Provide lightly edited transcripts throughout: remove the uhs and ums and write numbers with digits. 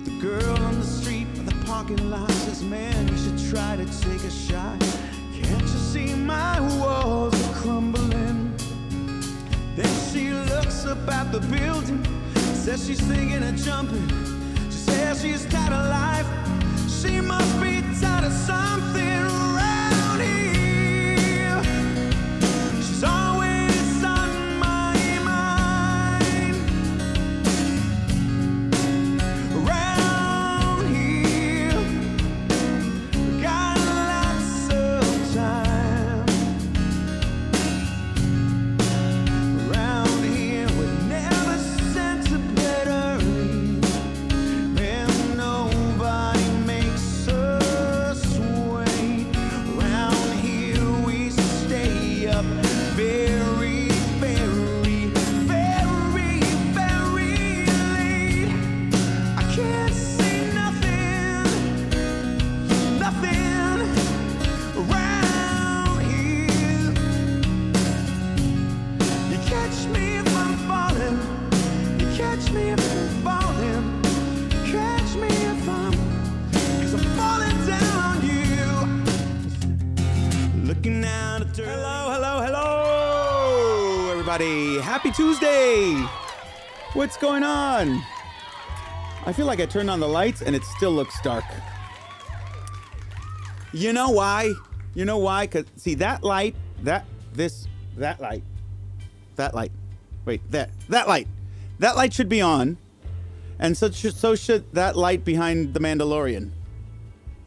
But the girl on the street by the parking lot says, man, you should try to take a shot. Can't you see my walls are crumbling? Then she looks up at the building, says she's thinking of jumping. She says she's tired of life. She must be tired of something around here. She's always on my mind. Around here, got lots of time. Around here, we're never sent to bed early. Man, nobody makes us wait. Around here, we stay up very, very, very, very late. I can't see nothing, nothing around here. You catch me if I'm falling. You catch me if I'm falling. Catch me if cause I'm falling down on you. Looking out at Hello, everybody. Happy Tuesday. What's going on? I feel like I turned on the lights and it still looks dark. You know why? You know why? Because, see, that light, that light. Wait, that light. That light should be on. And so should that light behind the Mandalorian.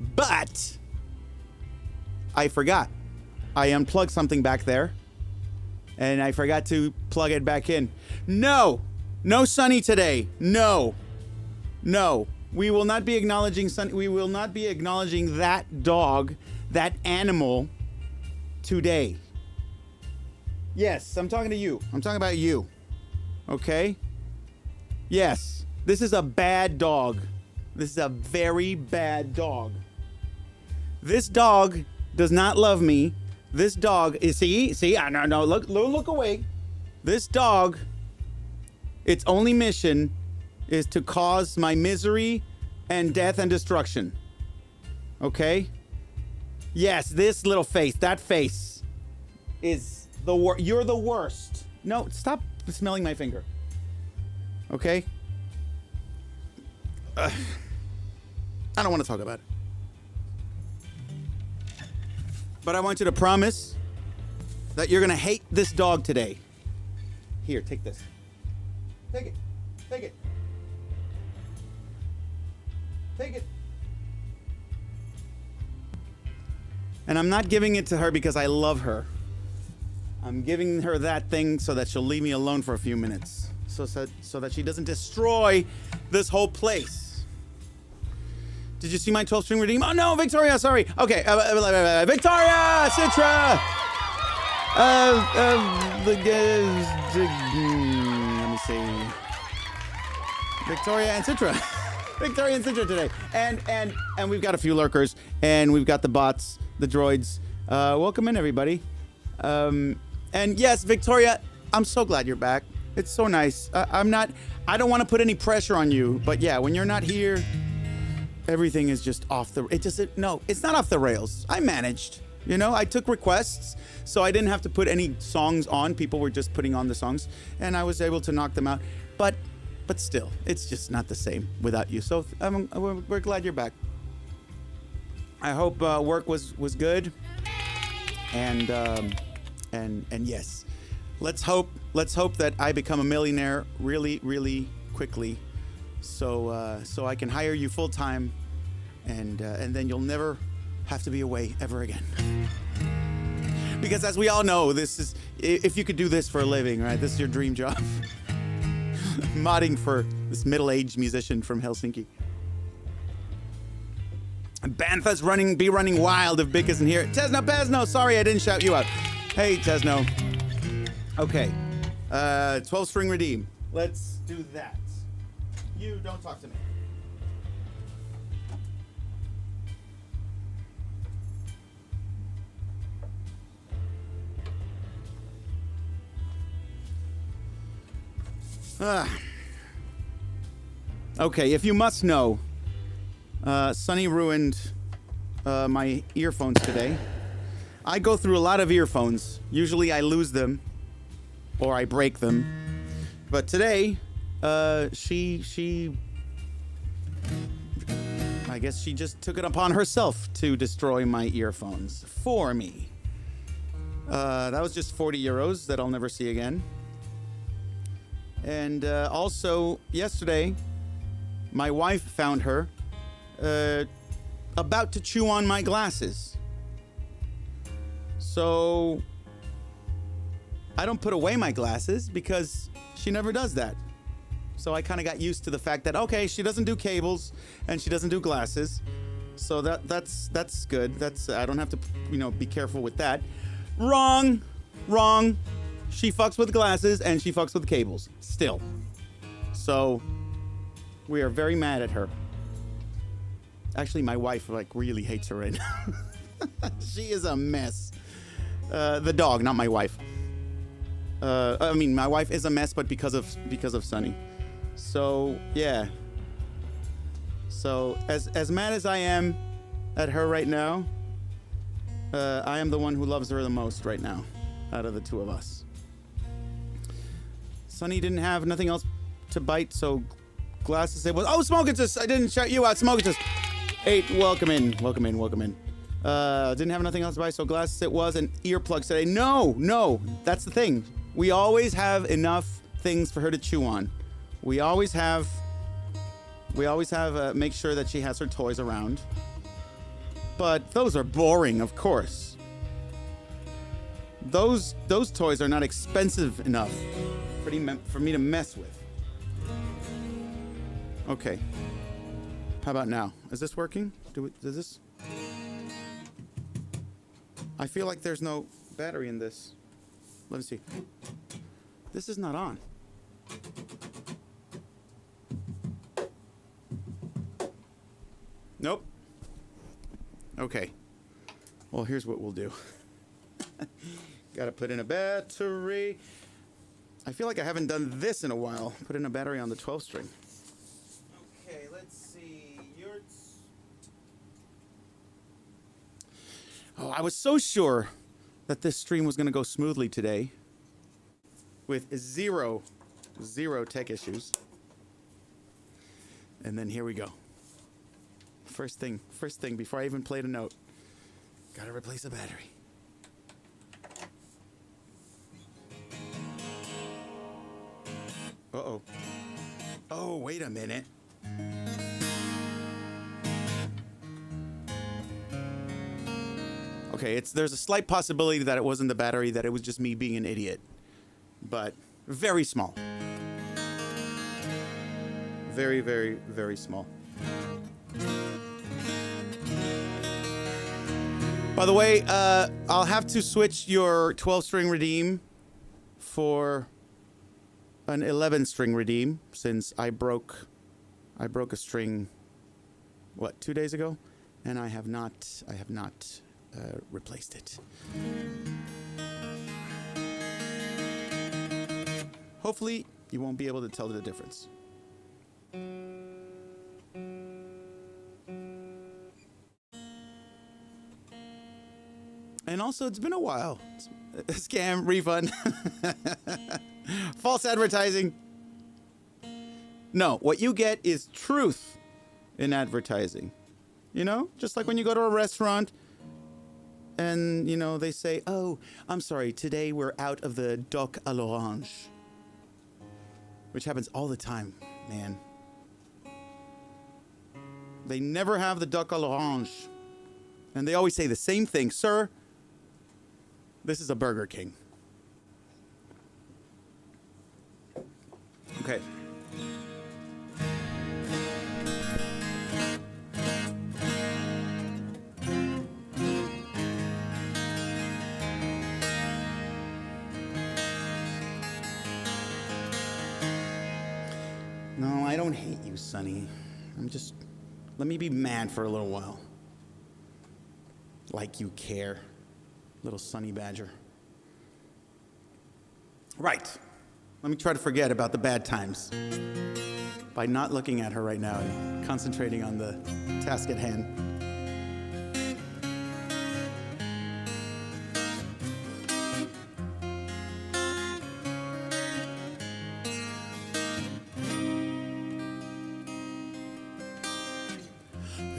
But I forgot. I unplugged something back there. And I forgot to plug it back in. No Sunny today. No. We will not be acknowledging Sunny. We will not be acknowledging that dog, that animal today. Yes, I'm talking to you. I'm talking about you. Okay? Yes. This is a bad dog. This is a very bad dog. This dog does not love me. This dog is no, look away. This dog, its only mission is to cause my misery and death and destruction. Okay? Yes, this little face, that face is the worst. You're the worst. No, stop smelling my finger. Okay? I don't want to talk about it. But I want you to promise that you're going to hate this dog today. Here, take this. Take it. Take it. Take it. And I'm not giving it to her because I love her. I'm giving her that thing so that she'll leave me alone for a few minutes. So that she doesn't destroy this whole place. Did you see my 12-string redeem? Oh no, Victoria, sorry. Okay, Victoria, Citra. Let me see. Victoria and Citra. Victoria and Citra today. And we've got a few lurkers, and we've got the bots, the droids. Welcome in, everybody. And yes, Victoria, I'm so glad you're back. It's so nice. I don't want to put any pressure on you, but yeah, when you're not here, everything is just off the... it's not off the rails. I managed. I took requests, so I didn't have to put any songs on. People were just putting on the songs, and I was able to knock them out. But still, it's just not the same without you. So we're glad you're back. I hope work was good. And yes, let's hope that I become a millionaire really, really quickly. So I can hire you full time, and then you'll never have to be away ever again. Because as we all know, this is, if you could do this for a living, right? This is your dream job. Modding for this middle-aged musician from Helsinki. Bantha's be running wild if Bick isn't here. Tesno, sorry I didn't shout you out. Hey, Tesno. Okay, 12-string redeem. Let's do that. You don't talk to me. Okay, if you must know, Sunny ruined my earphones today. I go through a lot of earphones. Usually I lose them or I break them. But today, she I guess she just took it upon herself to destroy my earphones for me. That was just 40 euros that I'll never see again. And also, yesterday, my wife found her about to chew on my glasses. So, I don't put away my glasses because she never does that. So I kind of got used to the fact that, okay, she doesn't do cables and she doesn't do glasses. So that's good. I don't have to, be careful with that. Wrong. She fucks with glasses and she fucks with cables still. So we are very mad at her. Actually, my wife really hates her right now. She is a mess. The dog, not my wife. My wife is a mess, but because of Sunny. So yeah. So as mad as I am at her right now, I am the one who loves her the most right now, out of the two of us. Sunny didn't have nothing else to bite, so glasses. It was Smokitus. I didn't shout you out, Smokitus. 8, welcome in. Didn't have nothing else to buy, so glasses it was, and earplugs today. No, that's the thing. We always have enough things for her to chew on. We always have, make sure that she has her toys around. But those are boring, of course. Those toys are not expensive enough for me to mess with. Okay. How about now? Is this working? Does this? I feel like there's no battery in this. Let me see. This is not on. Nope. Okay. Well, here's what we'll do. Gotta put in a battery. I feel like I haven't done this in a while. Put in a battery on the 12 string. Okay, let's see. Oh, I was so sure that this stream was gonna go smoothly today. With zero tech issues. And then here we go. First thing, before I even played a note, gotta replace a battery. Uh-oh. Oh, wait a minute. Okay, there's a slight possibility that it wasn't the battery, that it was just me being an idiot. But very small. Very, very, very small. By the way, I'll have to switch your 12-string redeem for an 11-string redeem, since I broke a string, 2 days ago, and I have not replaced it. Hopefully, you won't be able to tell the difference. And also, it's been a while. Scam, refund, false advertising. No, what you get is truth in advertising. Just like when you go to a restaurant and, they say, oh, I'm sorry, today we're out of the duck à l'orange. Which happens all the time, man. They never have the duck à l'orange. And they always say the same thing, sir. This is a Burger King. Okay. No, I don't hate you, Sonny. Let me be mad for a little while. Like you care. Little Sonny Badger. Right. Let me try to forget about the bad times. by not looking at her right now and concentrating on the task at hand.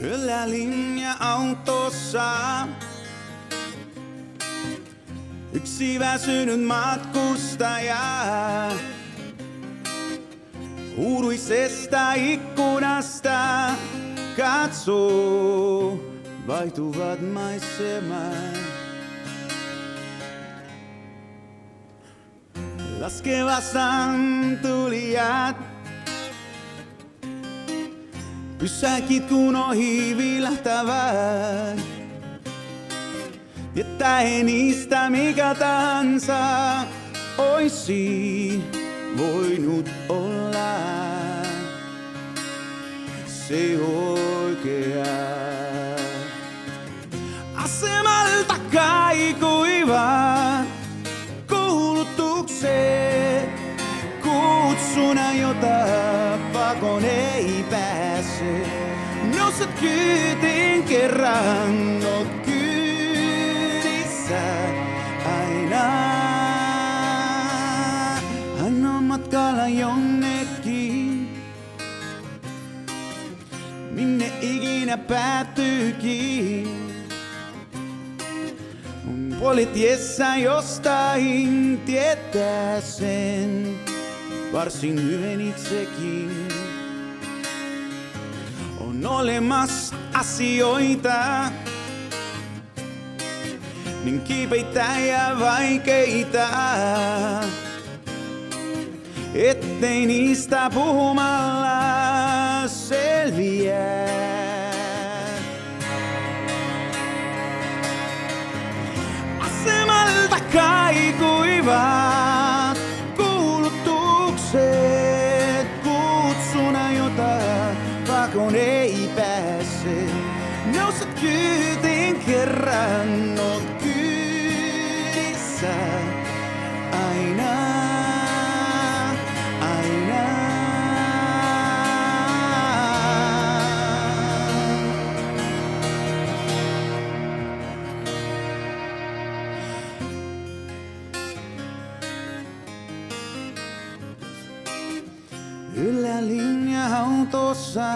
Yöllä linja-autossa yksi väsynyt matkustaja huuruisesta ikkunasta katsoo vaihtuvat maisemat. Laskevastaan tulijat pysäkit kun ohi vilahtavat. Tietää niistä mikä tahansa oisi voinut olla se oikea. Asemalta kaikuivat kuulutukset, kutsuna jota pakoon ei pääse. Nouset kyytiin kerran, oot kyydissä aina. Hän on matkalla jonnekin, minne ikinä päättyykin. Puolitiessä jostain tietää sen varsin hyvin itsekin. On olemassa asioita, niin kipeitä ja vaikeita, ettei niistä puhumalla selviää. Asemalta kaikuivat kuulutukset, kutsuna jota pakoon ei pääse. Nouset kyytiin kerran, oot kyydissä aina. Yllä linja-autossa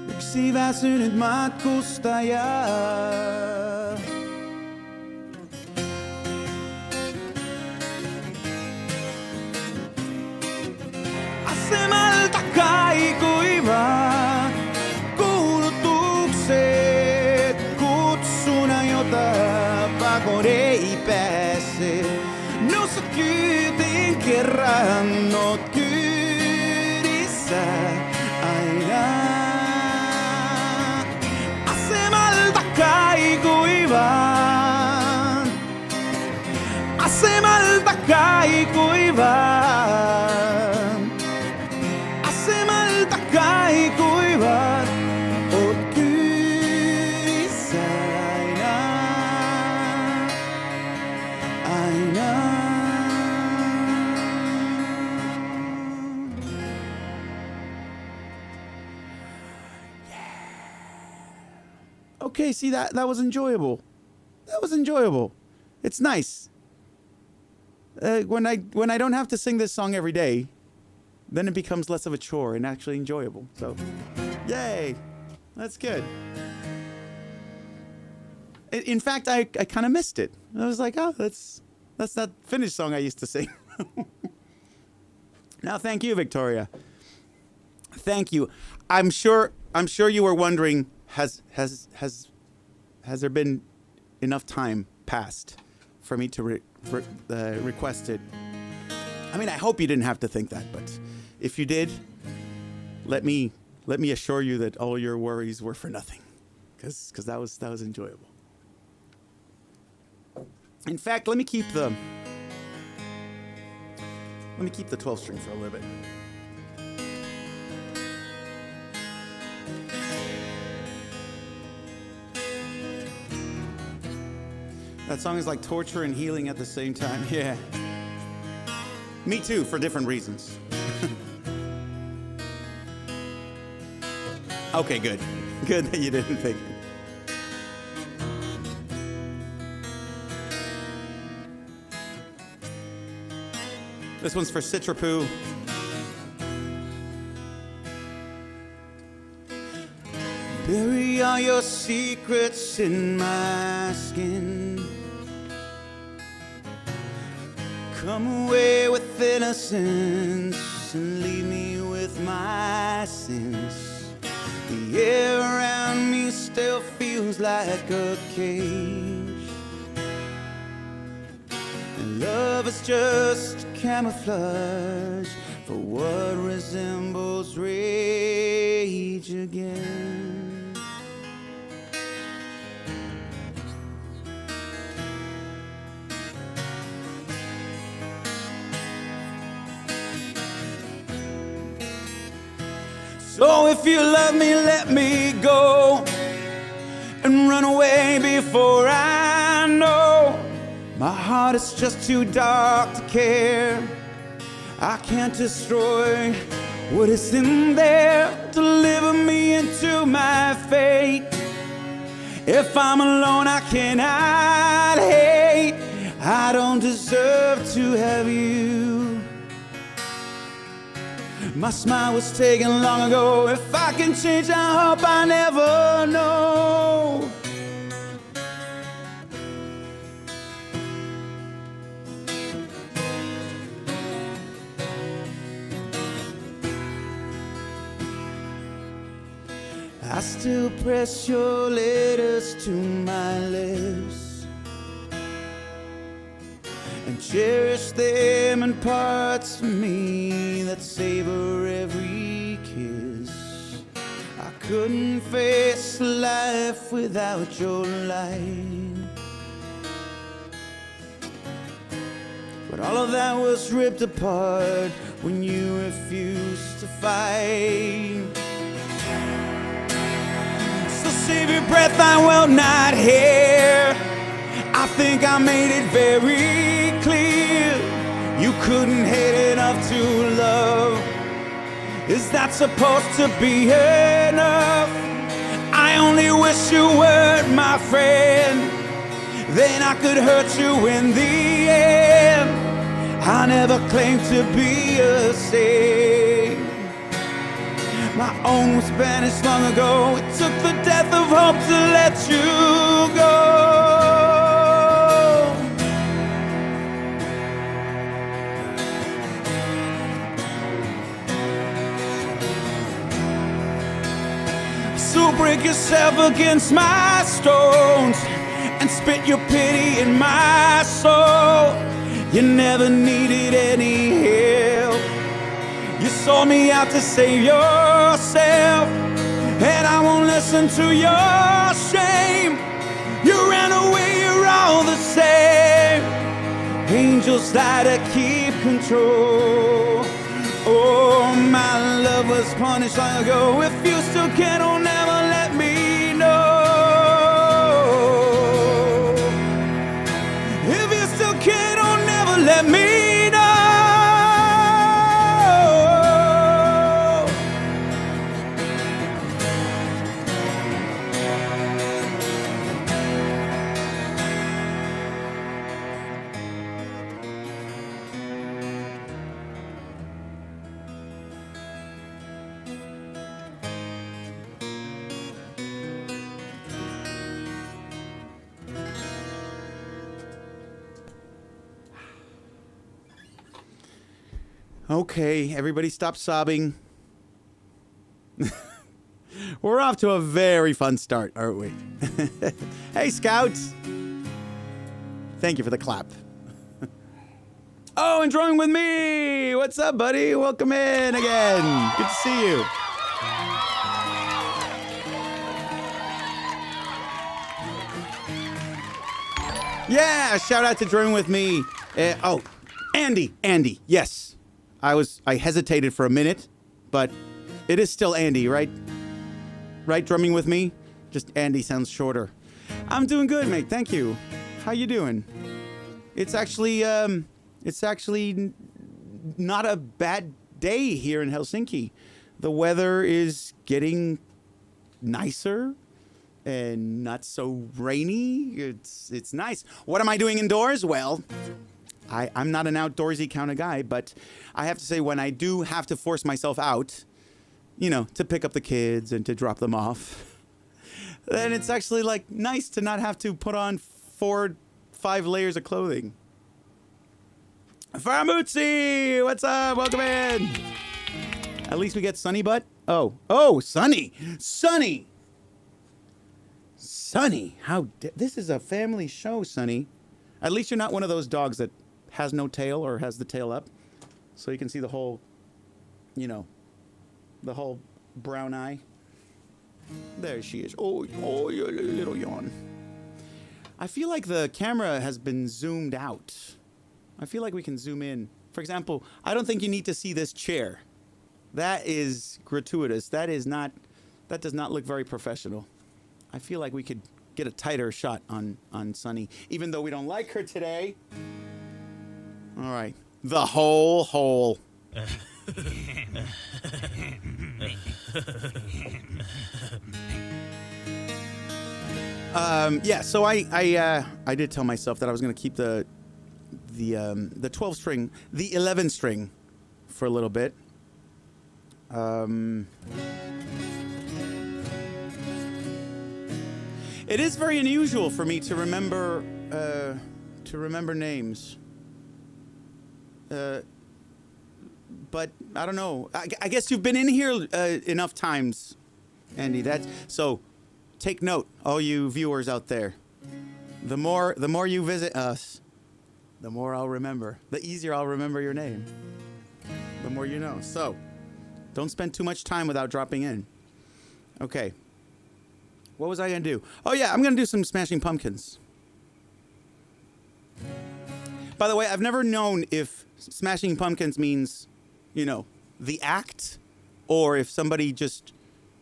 yksi väsynyt matkustaja. Asemalta kaikuivat kuulutukset, kutsuna jota pakoon ei pääse. Nouset kyytiin kerran, oot kyydissä aina. Asemalta kaikuivat, asemalta kaikuivat, asemalta kaikuivat, oot kyydissä aina, aina. Okay, see that was enjoyable. That was enjoyable. It's nice. When I don't have to sing this song every day, then it becomes less of a chore and actually enjoyable. So, yay, that's good. In fact, I kind of missed it. I was like, oh, that's that Finnish song I used to sing. Now, thank you, Victoria. Thank you. I'm sure you were wondering, has there been enough time passed for me to request it? I mean, I hope you didn't have to think that, but if you did, let me assure you that all your worries were for nothing, because that was enjoyable. In fact, let me keep the 12 string for a little bit. That song is like torture and healing at the same time. Yeah. Me too, for different reasons. Okay, good. Good that you didn't think it. This one's for Citrapoo. Bury all your secrets in my skin. Come away with innocence and leave me with my sins. The air around me still feels like a cage. And love is just camouflage for what resembles rage again. So if you love me, let me go and run away before I know. My heart is just too dark to care. I can't destroy what is in there. Deliver me into my fate. If I'm alone, I cannot hate. I don't deserve to have you. My smile was taken long ago. If I can change, I hope I never know. I still press your letters to my lips and cherish them in parts of me that savor every kiss. I couldn't face life without your light, but all of that was ripped apart when you refused to fight. So save your breath, I will not hear. I think I made it very clear. You couldn't hate enough to love. Is that supposed to be enough? I only wish you weren't my friend. Then I could hurt you in the end. I never claimed to be a saint. My own was banished long ago. It took the death of hope to let you go. So break yourself against my stones and spit your pity in my soul. You never needed any help. You sold me out to save yourself, and I won't listen to your shame. You ran away, you're all the same. Angels lie to keep control. Oh, my love was punished long ago. If you still can, oh, never let me know. If you still can, oh, never let me know. Okay, everybody stop sobbing. We're off to a very fun start, aren't we? Hey, Scouts. Thank you for the clap. Oh, and drawing with me. What's up, buddy? Welcome in again. Good to see you. Yeah, shout out to drawing with me. Andy. Yes. I hesitated for a minute, but it is still Andy, right? Right, drumming with me? Just Andy sounds shorter. I'm doing good, mate. Thank you. How you doing? It's actually not a bad day here in Helsinki. The weather is getting nicer and not so rainy. It's nice. What am I doing indoors? Well, I'm not an outdoorsy kind of guy, but I have to say when I do have to force myself out, to pick up the kids and to drop them off, then it's actually like nice to not have to put on 4-5 layers of clothing. Faramuzzi, what's up? Welcome in. At least we get sunny butt. Oh, sunny. This is a family show, Sunny. At least you're not one of those dogs that has no tail or has the tail up, so you can see the whole, the whole brown eye. There she is. Oh, you little yawn. I feel like the camera has been zoomed out. I feel like we can zoom in. For example, I don't think you need to see this chair. That is gratuitous. That does not look very professional. I feel like we could get a tighter shot on Sunny, even though we don't like her today. All right. The whole hole. So I did tell myself that I was going to keep the 12 string, the 11 string for a little bit. It is very unusual for me to remember names. But I don't know. I guess you've been in here enough times, Andy. So take note, all you viewers out there. The more you visit us, the more I'll remember. The easier I'll remember your name. The more you know. So don't spend too much time without dropping in. Okay. What was I going to do? Oh, yeah, I'm going to do some Smashing Pumpkins. By the way, I've never known if Smashing Pumpkins means, the act, or if somebody just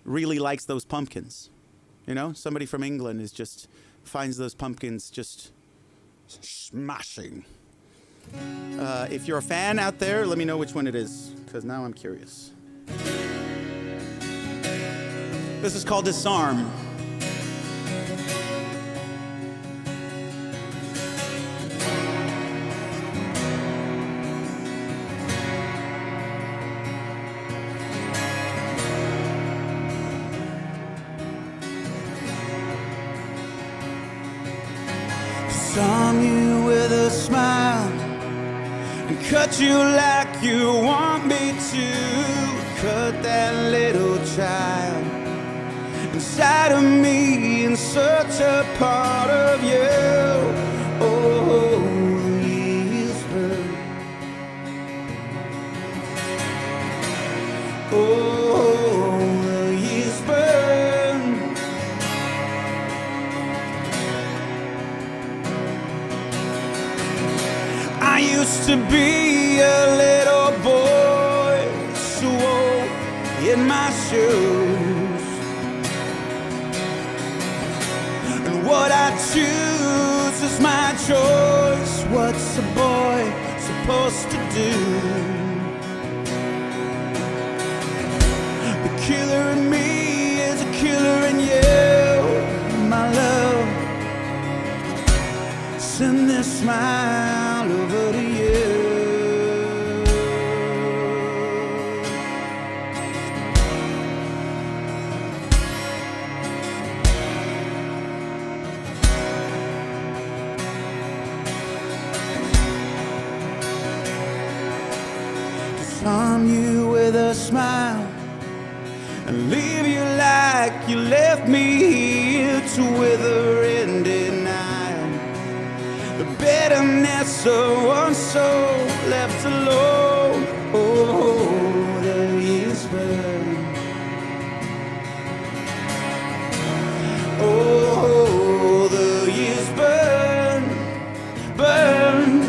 really likes those pumpkins. Somebody from England finds those pumpkins just smashing. If you're a fan out there, let me know which one it is, because now I'm curious. This is called Disarm. Disarm you with a smile and cut you like you want me to. Cut that little child inside of me and such a part of you. Oh, the years burn. Oh, the years burn. I used to be a little boy, so old in my shoes. And what I choose is my choice. What's a boy supposed to do? The killer in me is a killer in you, my love. Send this smile over to you. Disarm you with a smile and leave you like you left me here to wither in denial. The bitterness of one soul left alone. Oh, the years burn. Oh, the years burn, burn,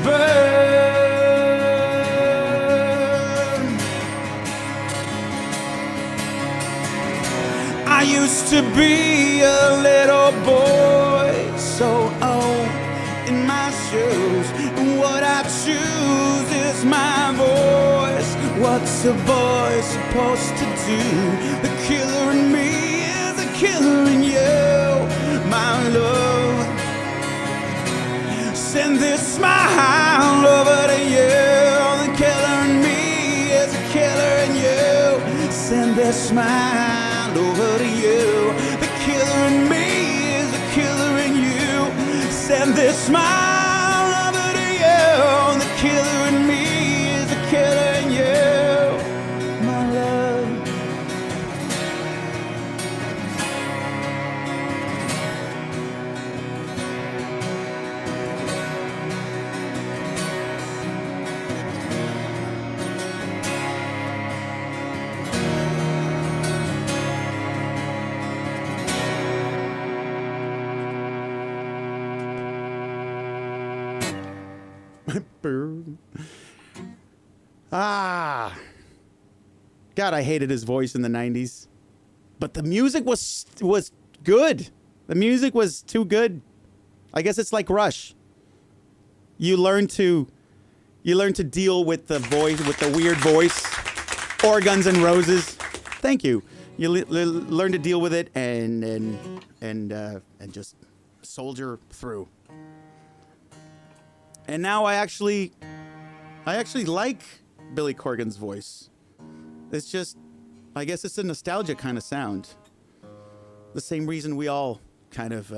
burn. I used to be a little boy, so old in my shoes, and what I choose is my voice. what's a boy supposed to do? The killer in me is a killer in you, my love. Send this smile over to you. The killer in me is a killer in you. Send this smile over to you. The killer in me is a killer in you. Send this smile over to you. The killer in me is a killer in you, my love. Ah. God, I hated his voice in the 90s. But the music was good. The music was too good. I guess it's like Rush. You learn to deal with the voice, with the weird voice, or Guns N' Roses. Thank you. You learn to deal with it and just soldier through. And now I actually like Billy Corgan's voice. It's just, I guess it's a nostalgia kind of sound. The same reason we all kind of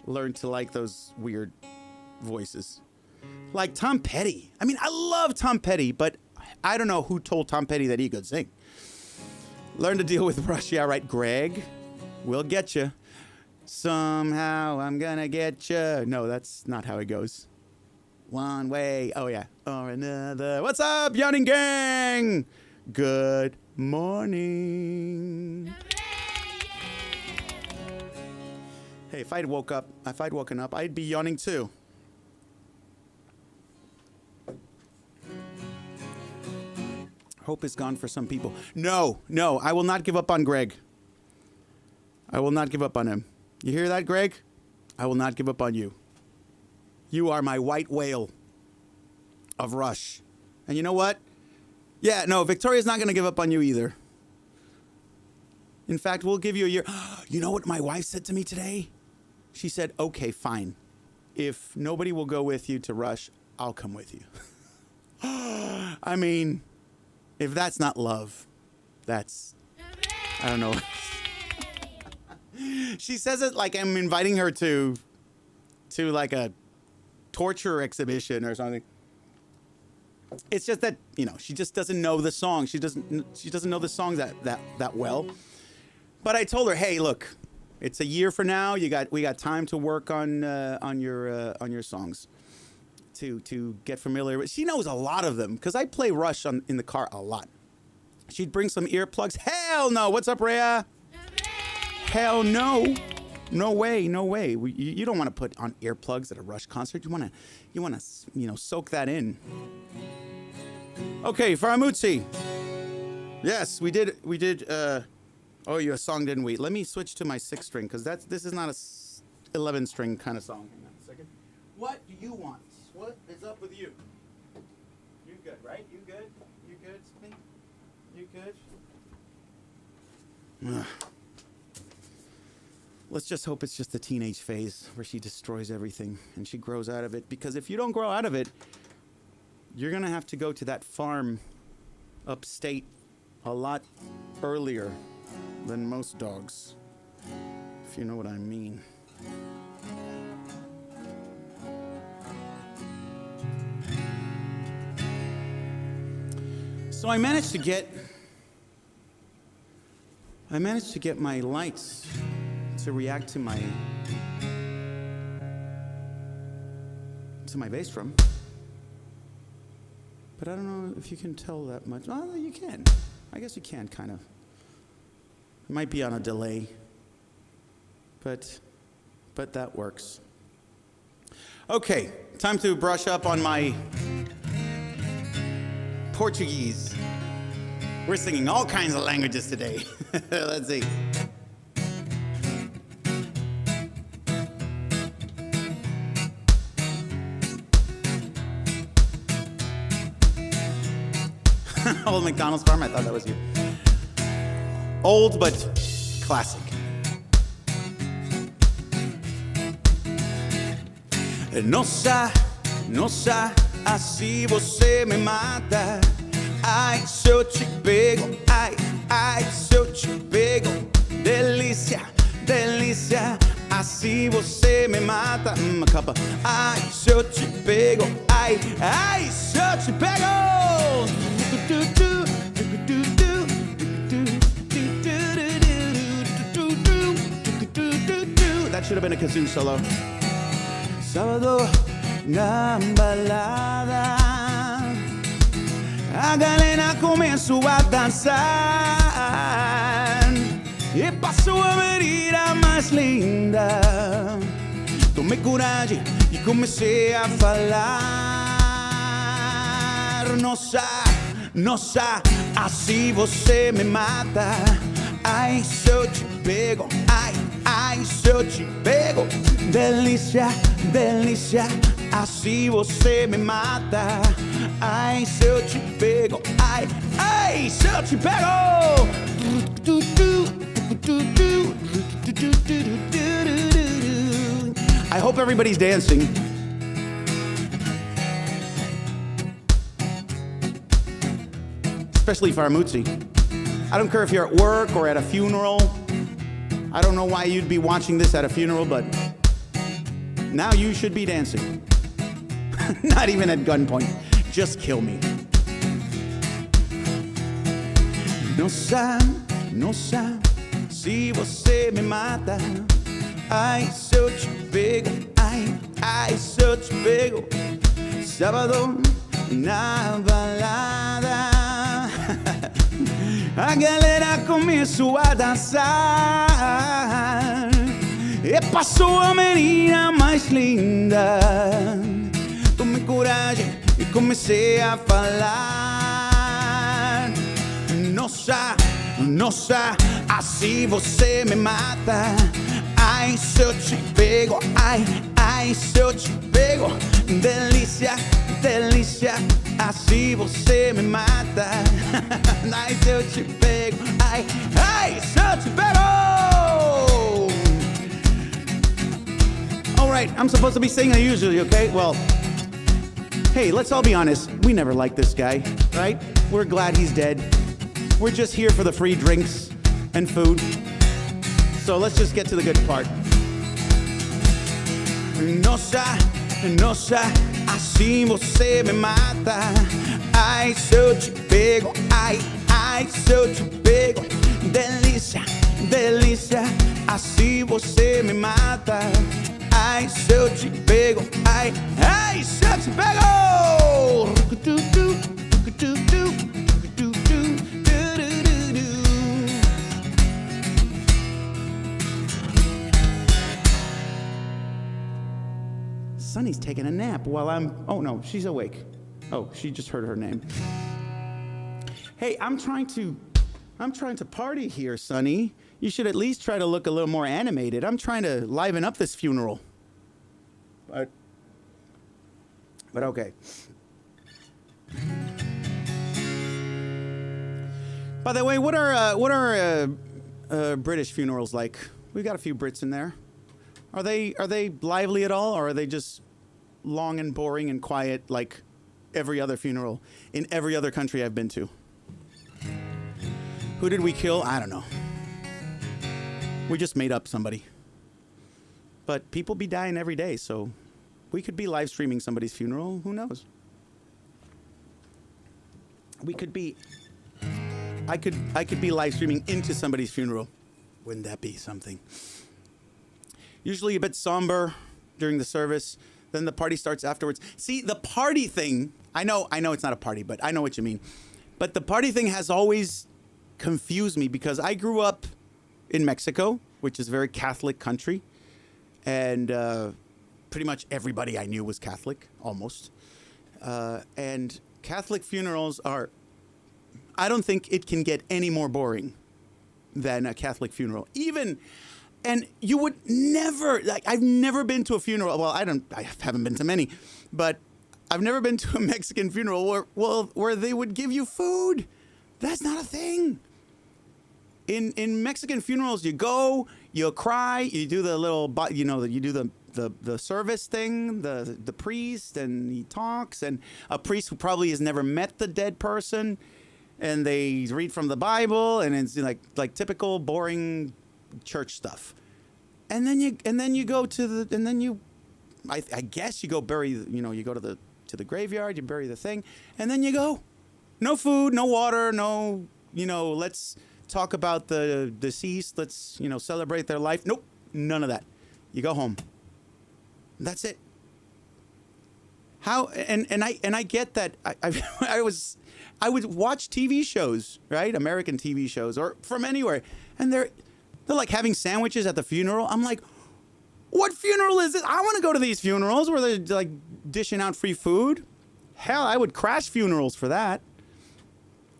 learn to like those weird voices. Like Tom Petty. I mean, I love Tom Petty, but I don't know who told Tom Petty that he could sing. Learn to deal with Rush. Yeah, right, Greg. We'll get you. Somehow I'm gonna get you. No, that's not how it goes. One way. Oh, yeah. Or another. What's up, Yawning Gang? Good morning. Hey, if I'd woken up, I'd be yawning too. Hope is gone for some people. No, I will not give up on Greg. I will not give up on him. You hear that, Greg? I will not give up on you. You are my white whale of Rush. And you know what? Yeah, no, Victoria's not going to give up on you either. In fact, we'll give you a year. You know what my wife said to me today? She said, okay, fine. If nobody will go with you to Rush, I'll come with you. I mean, if that's not love, that's, I don't know. She says it like I'm inviting her to like a torture exhibition or something. It's just that, she just doesn't know the song. She doesn't know the song that well. But I told her, hey, look, it's a year from now. We got time to work on your songs to get familiar with. She knows a lot of them because I play Rush in the car a lot. She'd bring some earplugs. Hell no! What's up, Rhea? Hell no! No way! You don't want to put on earplugs at a Rush concert. You want to soak that in. Okay, Faramuzzi. Yes, we did. Oh, a song, didn't we? Let me switch to my 6 string because this is not a 11 string kind of song. Hang on a second. What do you want? What is up with you? You good, right? You good? You good, Spink? You good? Let's just hope it's just the teenage phase where she destroys everything and she grows out of it. Because if you don't grow out of it, you're going to have to go to that farm upstate a lot earlier than most dogs, if you know what I mean. So I managed to get my lights to react to my bass drum. But I don't know if you can tell that much. Oh, you can. I guess you can, kind of. It might be on a delay. But that works. Okay, time to brush up on my Portuguese. We're singing all kinds of languages today. Let's see. Old McDonald's farm. I thought that was you. Old but classic. Nossa, assim você me mata. Ai, se eu te pego, ai, se eu te pego. Delícia, delícia, assim você me mata. Capa. Ai, se eu te pego, ai, se eu te pego. That should have been a kazoo solo. Sábado na balada, a galera começou a dançar e passou a menina mais linda. Tomei coragem e comecei a falar. Nossa, assim você me mata. Ai, se eu te pego, ai, se eu te pego. Delícia, delícia, assim você me mata. Ai, se eu te pego, ai, se eu te pego. I hope everybody's dancing. Especially Faramuzzi. I don't care if you're at work or at a funeral. I don't know why you'd be watching this at a funeral, but now you should be dancing. Not even at gunpoint. Just kill me. Nossa, se você me mata. Ai, se eu te pego. Ai, se eu te pego. Sábado na balada. A galera começou a dançar e passou a menina mais linda. Tomei coragem e comecei a falar. Nossa, assim você me mata. Ai, se eu te pego, ai, se eu te pego. Delícia, delícia, assim você me mata. Ai, se eu te pego, ai, se eu te pego. All right, I'm supposed to be singing usually, okay? Well, hey, let's all be honest. We never liked this guy, right? We're glad he's dead. We're just here for the free drinks and food. So let's just get to the good part. Nossa, assim você me mata. Ai, se eu te pego, ai, se eu te pego. Delícia, delícia, assim você me mata. Ai, se eu te pego, ai, se eu te pego. Sunny's taking a nap while oh no, she's awake. Oh, she just heard her name. Hey, I'm trying to party here, Sunny. You should at least try to look a little more animated. I'm trying to liven up this funeral. But okay. By the way, what are British funerals like? We've got a few Brits in there. Are they lively at all, or are they just long and boring and quiet like every other funeral in every other country I've been to? Who did we kill? I don't know. We just made up somebody. But people be dying every day, so we could be live streaming somebody's funeral. Who knows? I could be live streaming into somebody's funeral. Wouldn't that be something? Usually a bit somber during the service. Then the party starts afterwards. See, the party thing, I know it's not a party, but I know what you mean. But the party thing has always confused me because I grew up in Mexico, which is a very Catholic country. And pretty much everybody I knew was Catholic, almost. And Catholic funerals are, I don't think it can get any more boring than a Catholic funeral. And you would never, like, I've never been to a funeral. Well, I haven't been to many, but I've never been to a Mexican funeral where they would give you food. That's not a thing. In Mexican funerals, you go, you cry, you do the little, you do the service thing, the priest, and he talks, and a priest who probably has never met the dead person, and they read from the Bible, and it's like typical boring church stuff. And then you go to I guess you go bury, you go to the graveyard, you bury the thing, and then you go. No food, no water, no, let's talk about the deceased, let's, celebrate their life. Nope, none of that. You go home. That's it. How and I get that I would watch TV shows, right? American TV shows or from anywhere, and they're like having sandwiches at the funeral. I'm like, what funeral is it? I want to go to these funerals where they're like dishing out free food. Hell, I would crash funerals for that.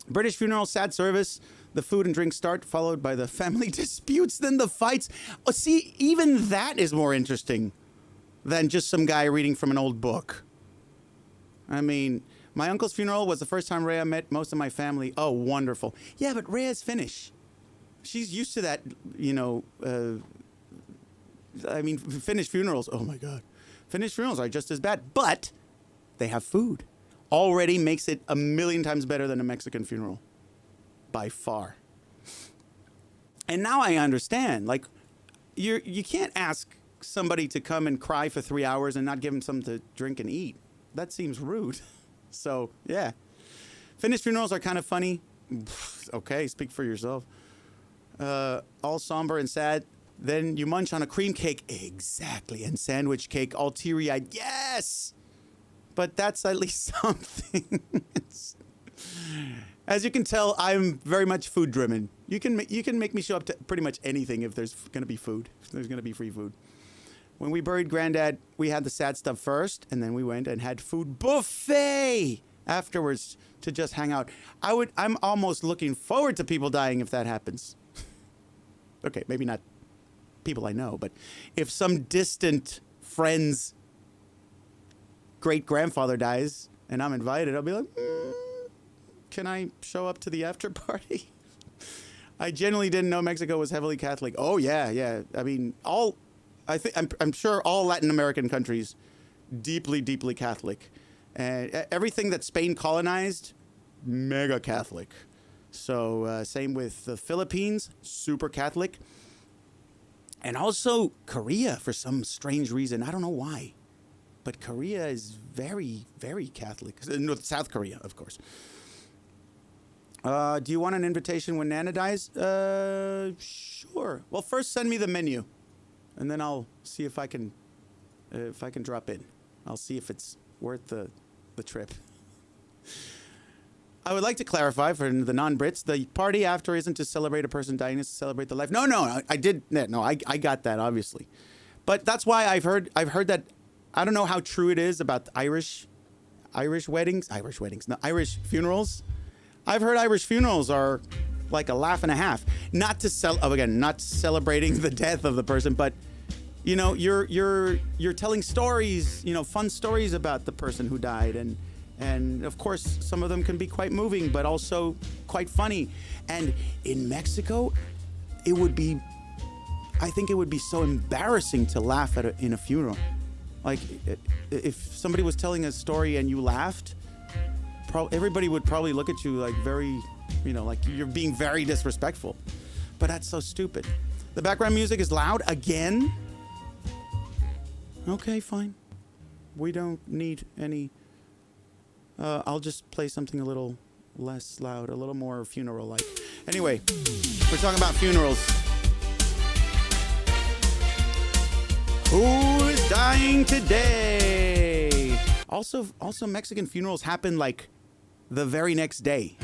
British funeral, sad service. The food and drink start, followed by the family disputes, then the fights. Oh, see, even that is more interesting than just some guy reading from an old book. I mean, my uncle's funeral was the first time Rhea met most of my family. Oh, wonderful. Yeah, but Rhea's Finnish. She's used to that, Finnish funerals. Oh, my God. Finnish funerals are just as bad, but they have food. Already makes it a million times better than a Mexican funeral. By far. And now I understand. Like, you can't ask somebody to come and cry for 3 hours and not give them something to drink and eat. That seems rude. So, yeah. Finnish funerals are kind of funny. Okay, speak for yourself. All somber and sad. Then you munch on a cream cake. Exactly. And sandwich cake, all teary-eyed. Yes! But that's at least something. As you can tell, I'm very much food driven. You can make me show up to pretty much anything if there's going to be food. If there's going to be free food. When we buried Granddad, we had the sad stuff first, and then we went and had food buffet afterwards to just hang out. I'm almost looking forward to people dying if that happens. Okay, maybe not people I know, but if some distant friend's great-grandfather dies and I'm invited, I'll be like, can I show up to the after party? I genuinely didn't know Mexico was heavily Catholic. Oh, yeah. I mean, I'm sure all Latin American countries, deeply, deeply Catholic. And everything that Spain colonized, mega Catholic. So same with the Philippines, super Catholic. And also Korea, for some strange reason. I don't know why. But Korea is very, very Catholic. No, South Korea, of course. Do you want an invitation when Nana dies? Sure. Well, first send me the menu, and then I'll see if I can drop in. I'll see if it's worth the trip. I would like to clarify for the non-Brits, the party after isn't to celebrate a person dying, it's to celebrate the life. No, I got that, obviously. But that's why I've heard that, I don't know how true it is about Irish funerals. I've heard Irish funerals are like a laugh and a half. Not celebrating the death of the person, but you're telling stories, fun stories about the person who died, and of course some of them can be quite moving, but also quite funny. And in Mexico, I think it would be so embarrassing to laugh in a funeral. Like, if somebody was telling a story and you laughed, everybody would probably look at you like very, like you're being very disrespectful. But that's so stupid. The background music is loud again. Okay, fine. We don't need any. I'll just play something a little less loud, a little more funeral-like. Anyway, we're talking about funerals. Who is dying today? Also, Mexican funerals happen like the very next day.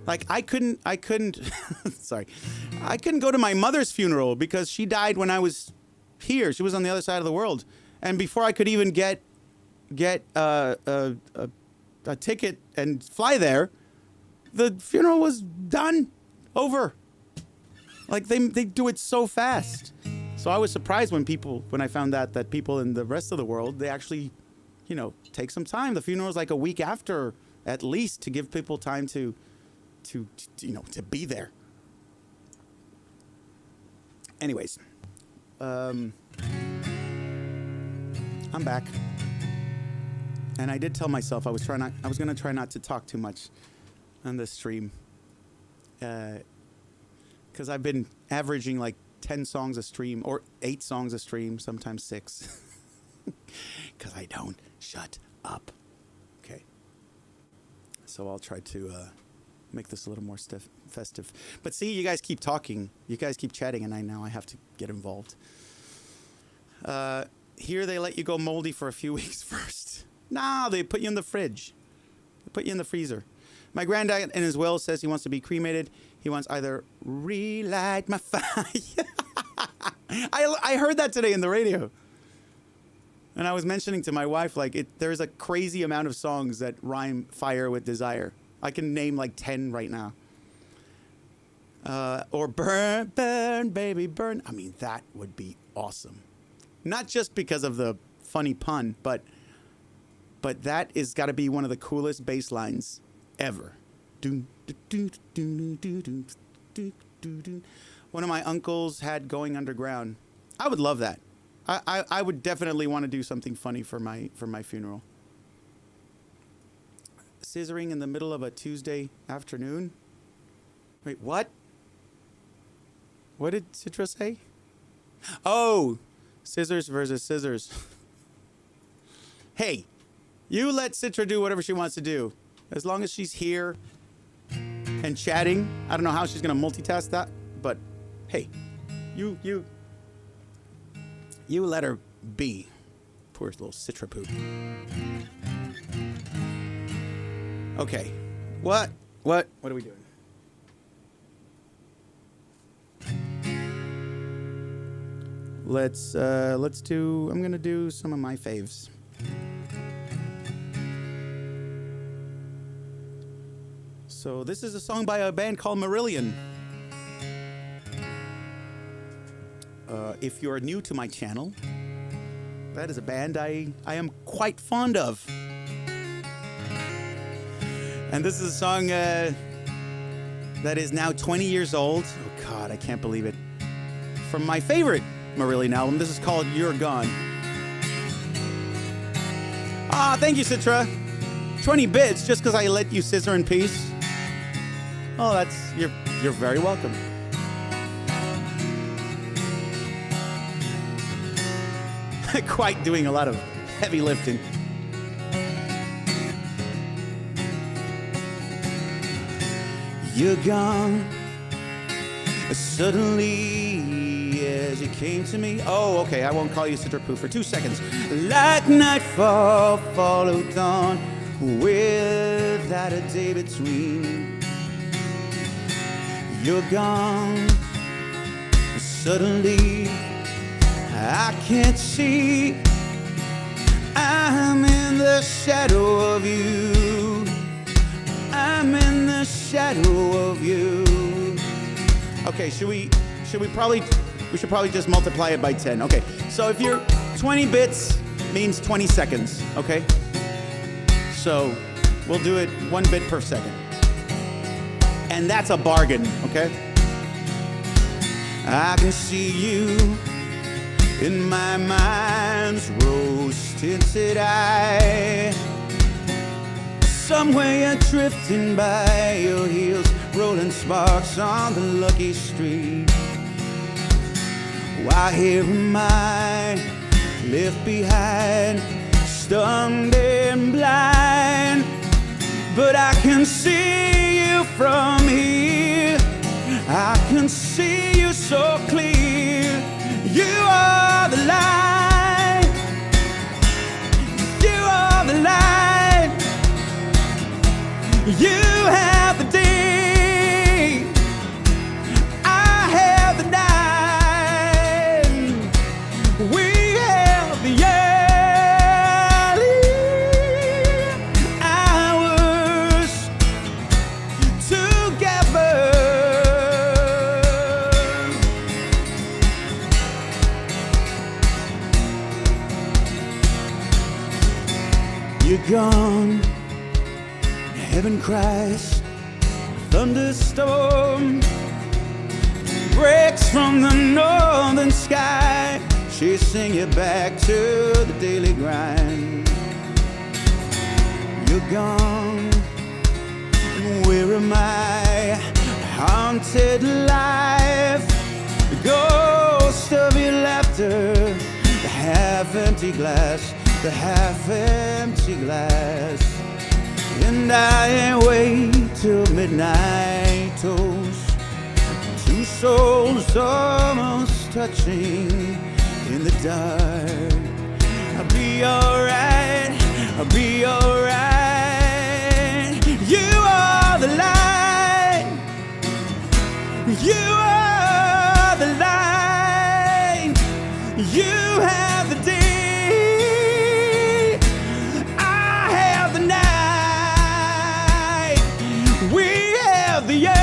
Like I couldn't sorry. I couldn't go to my mother's funeral because she died when I was here. She was on the other side of the world. And before I could even get a ticket and fly there, the funeral was done. Over. Like they do it so fast. So I was surprised when I found out that people in the rest of the world, they actually take some time. The funeral is like a week after, at least, to give people time to be there. Anyways, I'm back, and I did tell myself I was going to try not to talk too much on this stream, because I've been averaging like 10 songs a stream or 8 songs a stream, sometimes 6, because I don't shut up. Okay, so I'll try to make this a little more festive. But see, you guys keep talking, you guys keep chatting, and I have to get involved. Here they let you go moldy for a few weeks first. No, they put you in the fridge. They put you in the freezer. My granddad in his will says he wants to be cremated. He wants either relight my fire. I heard that today in the radio. And I was mentioning to my wife, like, there's a crazy amount of songs that rhyme fire with desire. I can name like 10 right now. Or burn, burn, baby, burn. I mean, that would be awesome. Not just because of the funny pun, but that is got to be one of the coolest bass lines ever. One of my uncles had Going Underground. I would love that. I would definitely want to do something funny for my funeral. Scissoring in the middle of a Tuesday afternoon. Wait, what? What did Citra say? Oh, scissors versus scissors. Hey, you let Citra do whatever she wants to do. As long as she's here and chatting. I don't know how she's going to multitask that, but hey, you let her be. Poor little Citra poop. Okay. What are we doing? Let's do, I'm going to do some of my faves. So this is a song by a band called Marillion. If you're new to my channel, that is a band I am quite fond of. And this is a song that is now 20 years old. Oh God, I can't believe it. From my favorite Marillion album. This is called You're Gone. Ah, thank you, Citra. 20 bits just because I let you scissor in peace. Oh, you're very welcome. Quite doing a lot of heavy lifting. You're gone suddenly as you came to me. Oh, okay, I won't call you Citra Poo for 2 seconds. Like nightfall followed dawn without a day between. You're gone suddenly. I can't see. I'm in the shadow of you. I'm in the shadow of you. Okay, we should probably just multiply it by 10. Okay, so if you're 20 bits means 20 seconds, okay? So we'll do it 1 bit per second. And that's a bargain, okay? I can see you in my mind's rose-tinted eye. Somewhere drifting by your heels, rolling sparks on the lucky street. Why here am I, left behind, stunned and blind? But I can see you from here. I can see you so clear. You are the light. You are the light. You have the day. I have the night. We have the early hours together. You're gone. Heaven cries. Thunderstorm breaks from the northern sky, chasing you back to the daily grind. You're gone, and where am I? Haunted life, the ghost of your laughter, the half-empty glass, the half-empty glass. And I wait till midnight toast, two souls almost touching in the dark. I'll be alright, I'll be alright. You are the light, you are the light, you have the day, I have the night. We have the early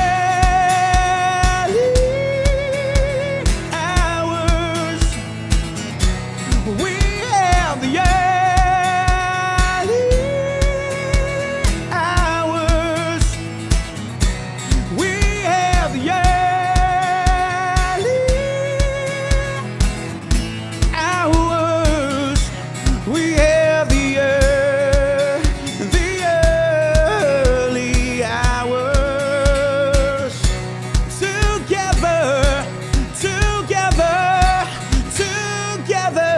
hours. We have the early hours. We have the early hours. We have the early hours. Together, together, together.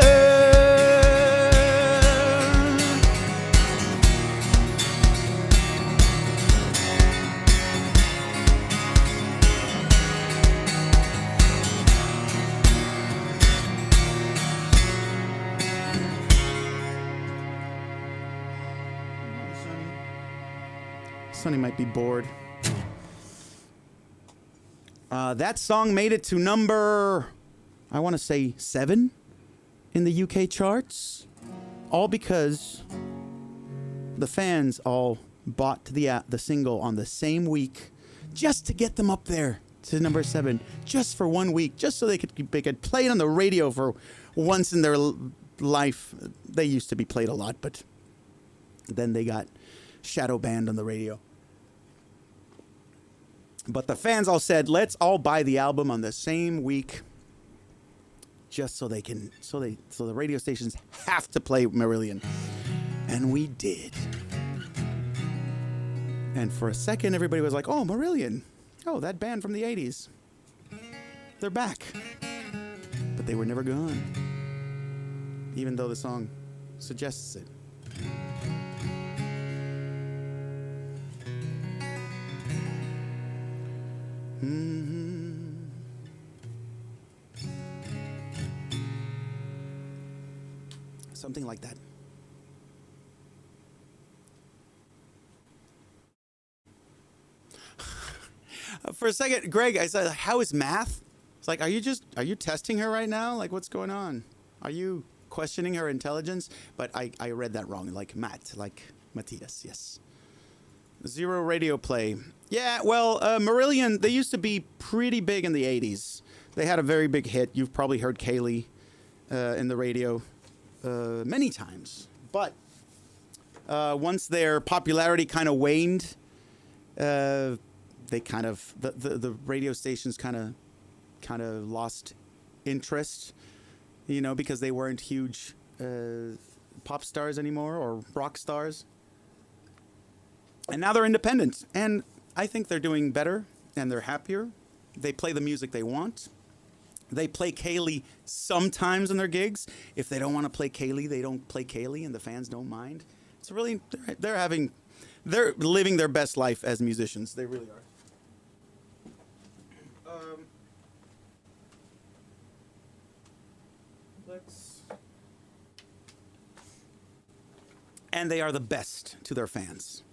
Sonny might be bored. That song made it to number, I want to say 7 in the UK charts. All because the fans all bought the single on the same week just to get them up there to number 7, just for 1 week, just so they could play it on the radio for once in their life. They used to be played a lot, but then they got shadow banned on the radio. But the fans all said, let's all buy the album on the same week, just so the radio stations have to play Marillion. And we did. And for a second, everybody was like, oh, Marillion. Oh, that band from the 80s. They're back. But they were never gone. Even though the song suggests it. Something like that. For a second, Greg, I said, how is math? It's like, are you testing her right now? Like, what's going on? Are you questioning her intelligence? But I read that wrong. Like Matt, like Matthias, yes. 0 radio play. Yeah, well, Marillion, they used to be pretty big in the 80s. They had a very big hit. You've probably heard Kaylee in the radio many times. But once their popularity kind of waned, they kind of, the radio stations kind of lost interest, because they weren't huge pop stars anymore or rock stars. And now they're independent. And I think they're doing better and they're happier. They play the music they want. They play Kaylee sometimes in their gigs. If they don't want to play Kaylee, they don't play Kaylee, and the fans don't mind. It's really, they're living their best life as musicians. They really are. And they are the best to their fans.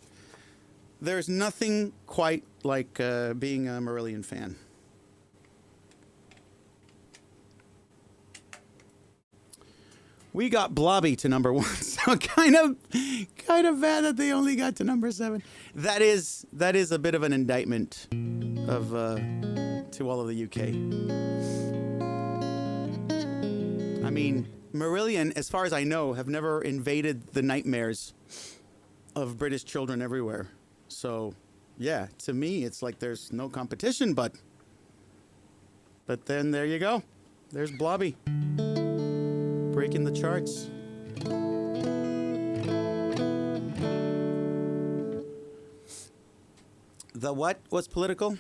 There's nothing quite like being a Marillion fan. We got Blobby to number 1, so kind of bad that they only got to number 7. That is a bit of an indictment of to all of the UK. I mean, Marillion, as far as I know, have never invaded the nightmares of British children everywhere. So, yeah, to me, it's like there's no competition, but then there you go. There's Blobby breaking the charts. The what was political?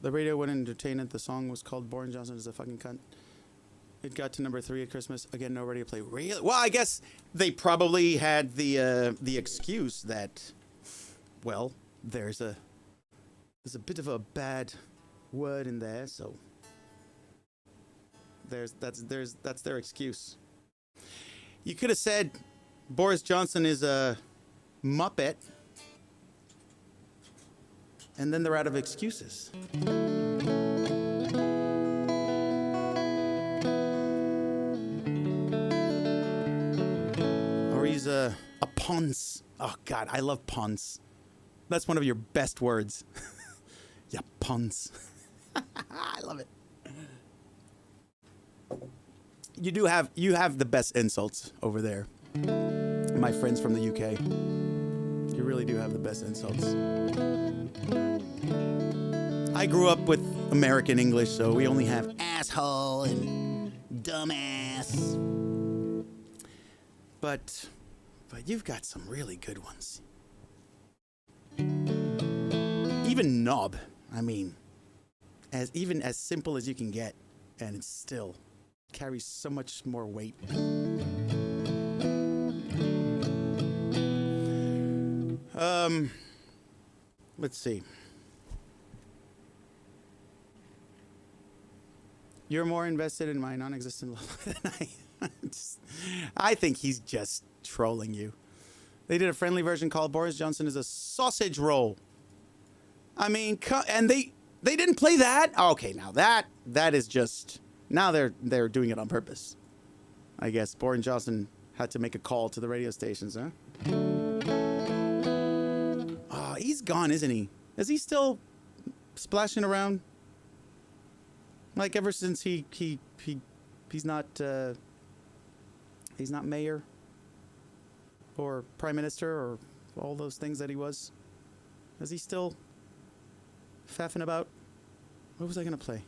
The radio wouldn't entertain it. The song was called Boris Johnson is a fucking cunt. It got to number 3 at Christmas. Again, no radio play. Really? Well, I guess they probably had the excuse that, well, there's a bit of a bad word in there, so that's their excuse. You could have said Boris Johnson is a muppet, and then they're out of excuses. Or he's a ponce. Oh, God, I love ponce. That's one of your best words. Yeah, ponce. I love it. You have the best insults over there. My friends from the UK. You really do have the best insults. I grew up with American English, so we only have asshole and dumbass. But you've got some really good ones. Even knob. I mean, as simple as you can get, and it still carries so much more weight. Let's see. You're more invested in my non-existent love than I think he's just trolling you. They did a friendly version called Boris Johnson is a sausage roll. I mean, and they didn't play that. Okay, now that is just now they're doing it on purpose. I guess Boris Johnson had to make a call to the radio stations, huh? Oh, he's gone, isn't he? Is he still splashing around? Like ever since he's not mayor or prime minister or all those things that he was. Is he still faffing about? What was I gonna play?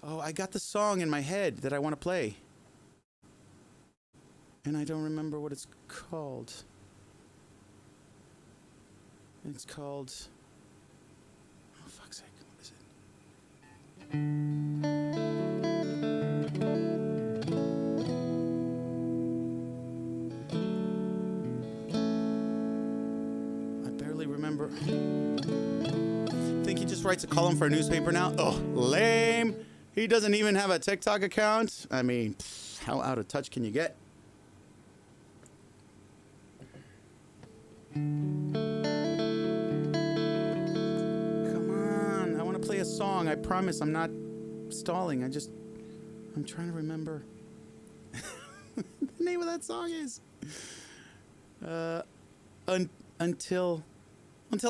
Oh, I got the song in my head that I want to play, and I don't remember what it's called. It's called... Oh, fuck's sake. What is it? I barely remember. Think he just writes a column for a newspaper now? Oh, lame. He doesn't even have a TikTok account. I mean, how out of touch can you get? Play a song. I promise I'm not stalling. I'm trying to remember the name of that song is until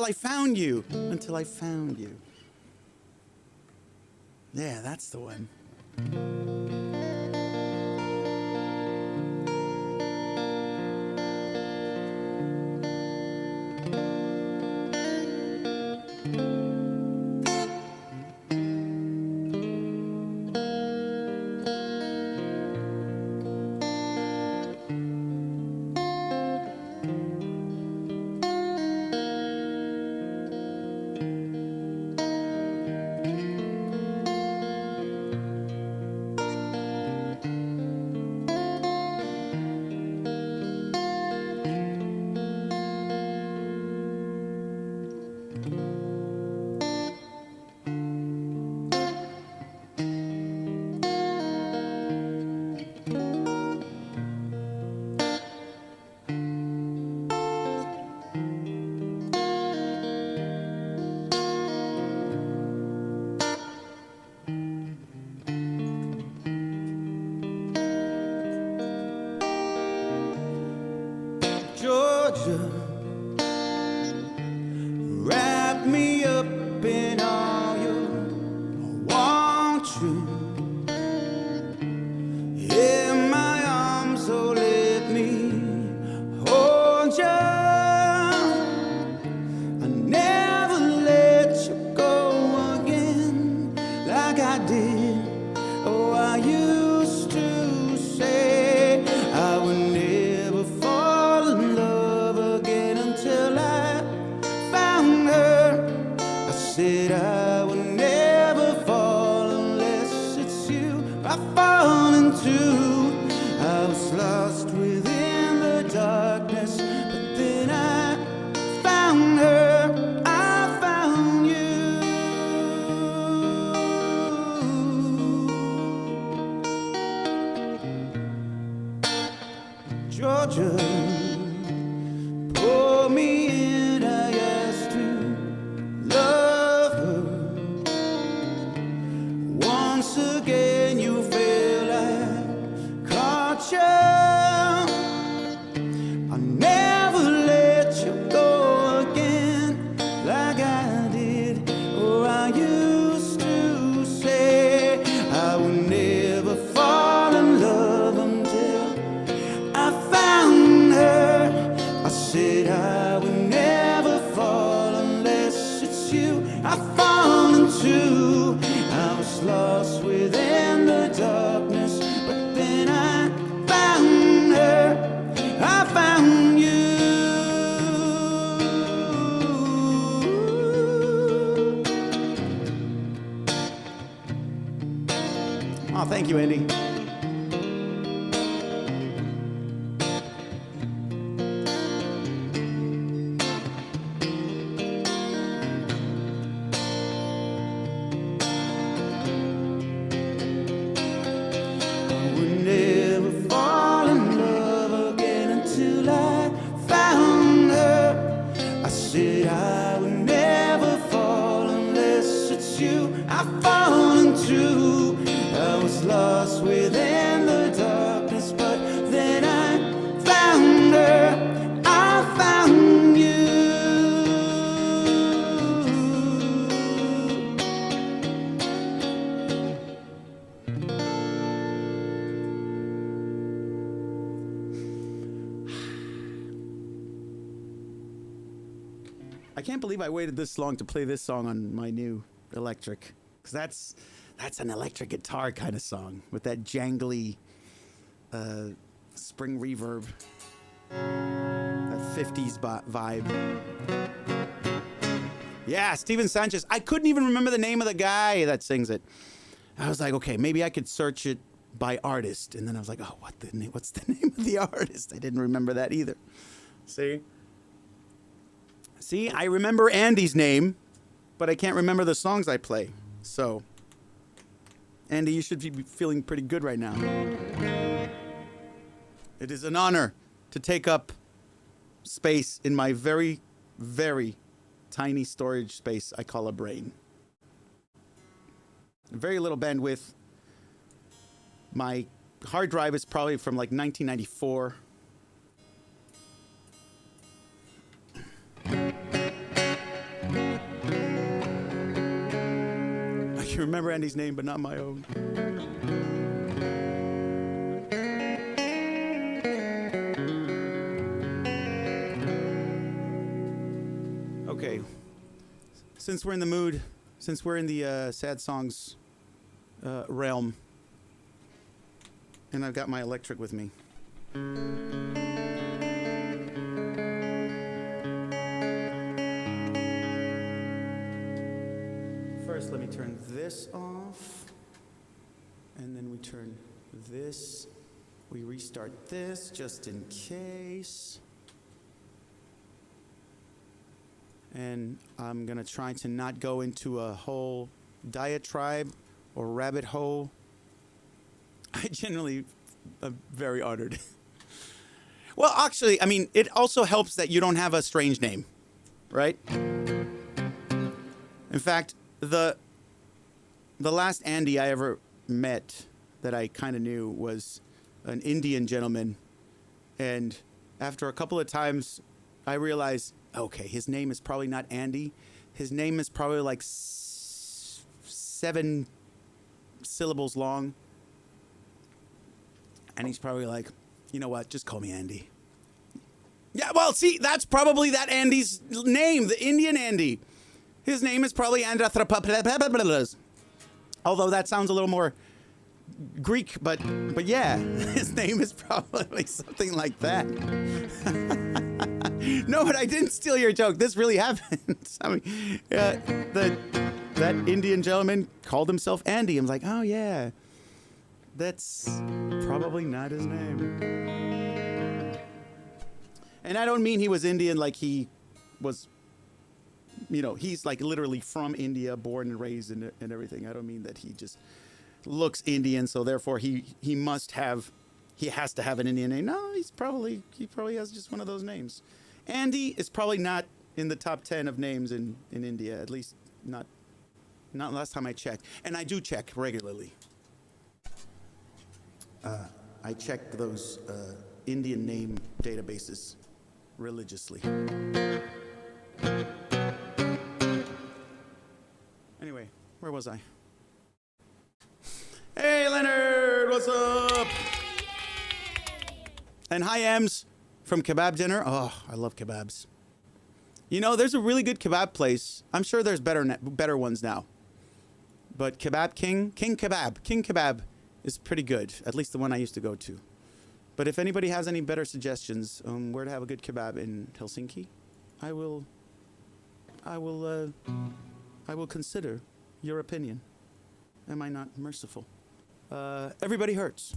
I found you. Until I found you. Yeah, that's the one. did. Oh, I used to say I would never fall in love again until I found her. I said I would never fall unless it's you I fall into. I was lost within the darkness, but then I found her. I found you. Georgia, pour me in. I asked to love her. Once again you feel like caught you. I'll never let you go again like I did. Or I used to say I would never fall in love until I found her. I said I would never fall unless it's you I fall into. I was lost within the darkness, but then I found her. I found you. Oh, thank you, Andy. I would never fall in love again until I found her. I said I would never fall unless it's you I fall into. I was lost within the darkness, but then I found her. I found you. I can't believe I waited this long to play this song on my new electric, because that's an electric guitar kind of song with that jangly spring reverb, that 50s vibe. Yeah, Steven Sanchez. I couldn't even remember the name of the guy that sings it. I was like, okay, maybe I could search it by artist, and then I was like, oh, what's the name of the artist? I didn't remember that either. See, I remember Andy's name, but I can't remember the songs I play. So, Andy, you should be feeling pretty good right now. It is an honor to take up space in my very, very tiny storage space I call a brain. Very little bandwidth. My hard drive is probably from like 1994. I can remember Andy's name, but not my own. Okay, since we're in the mood, since we're in the sad songs realm, and I've got my electric with me. First, let me turn this off, and then we turn this. We restart this just in case. And I'm going to try to not go into a whole diatribe or rabbit hole. I generally am very honored. Well, actually, I mean, it also helps that you don't have a strange name, right? In fact, the last Andy I ever met that I kind of knew was an Indian gentleman. And after a couple of times, I realized, okay, his name is probably not Andy. His name is probably like 7 syllables long. And he's probably like, you know what, just call me Andy. Yeah, well, see, that's probably that Andy's name, the Indian Andy. His name is probably Andrathrapapapapapapapas. Although that sounds a little more Greek, but yeah, his name is probably something like that. No, but I didn't steal your joke. This really happened. I mean, that Indian gentleman called himself Andy. I'm like, oh yeah, that's probably not his name. And I don't mean he was Indian like he was, he's like literally from India, born and raised and everything. I don't mean that he just looks Indian, so therefore he has to have an Indian name. No, he probably has just one of those names. Andy is probably not in the top 10 of names in India, at least not last time I checked. And I do check regularly. I check those Indian name databases religiously. Anyway, where was I? Hey, Leonard, what's up? And hi, Ems from Kebab Dinner. Oh, I love kebabs. There's a really good kebab place. I'm sure there's better ones now. But Kebab King Kebab is pretty good, at least the one I used to go to. But if anybody has any better suggestions on where to have a good kebab in Helsinki, I will consider your opinion. Am I not merciful? Everybody hurts.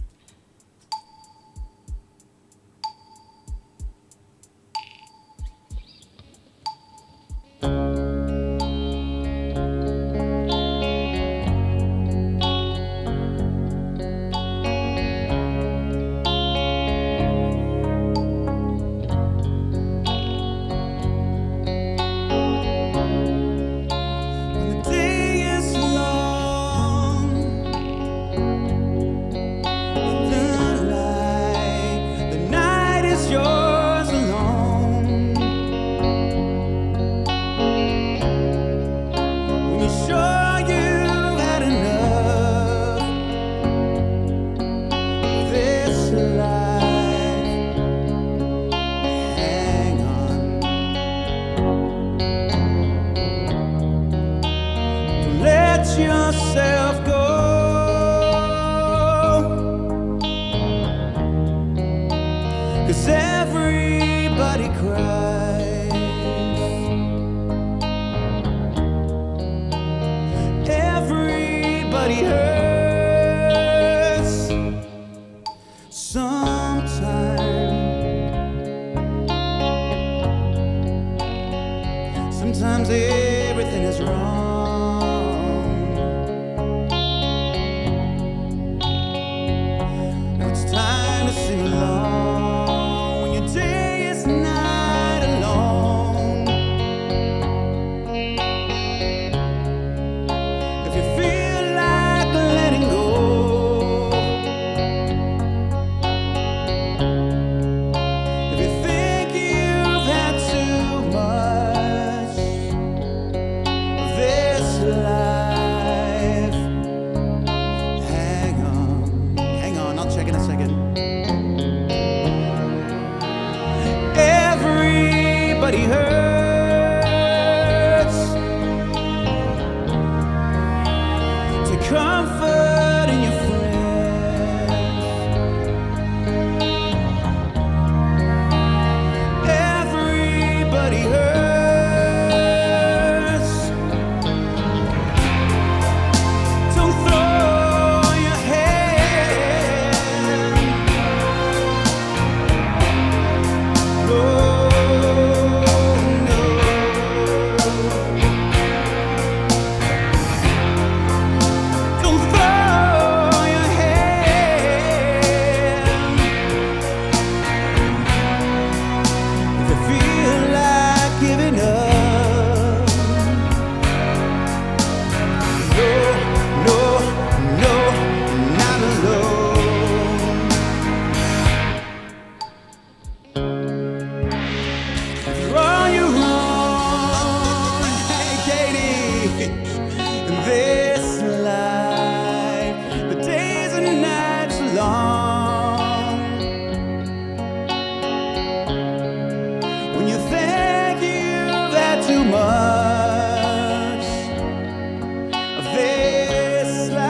too much of this life.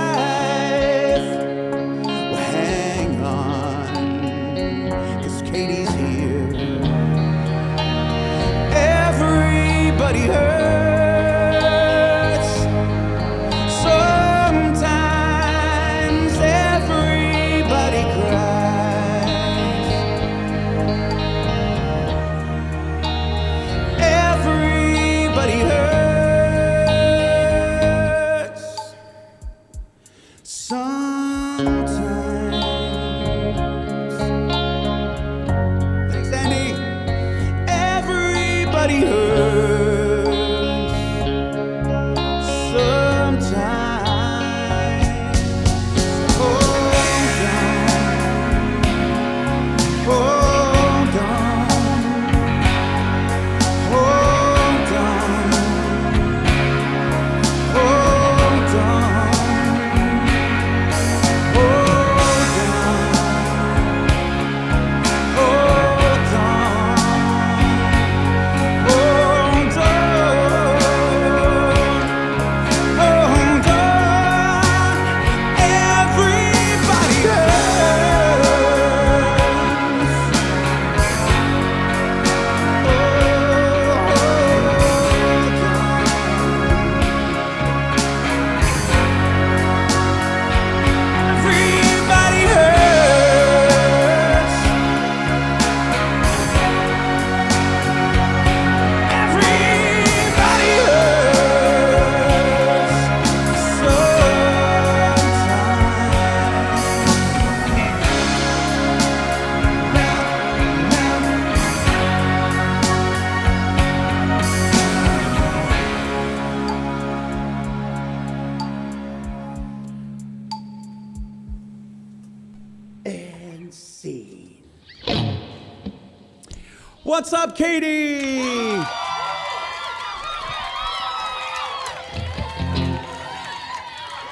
What's up, Katie?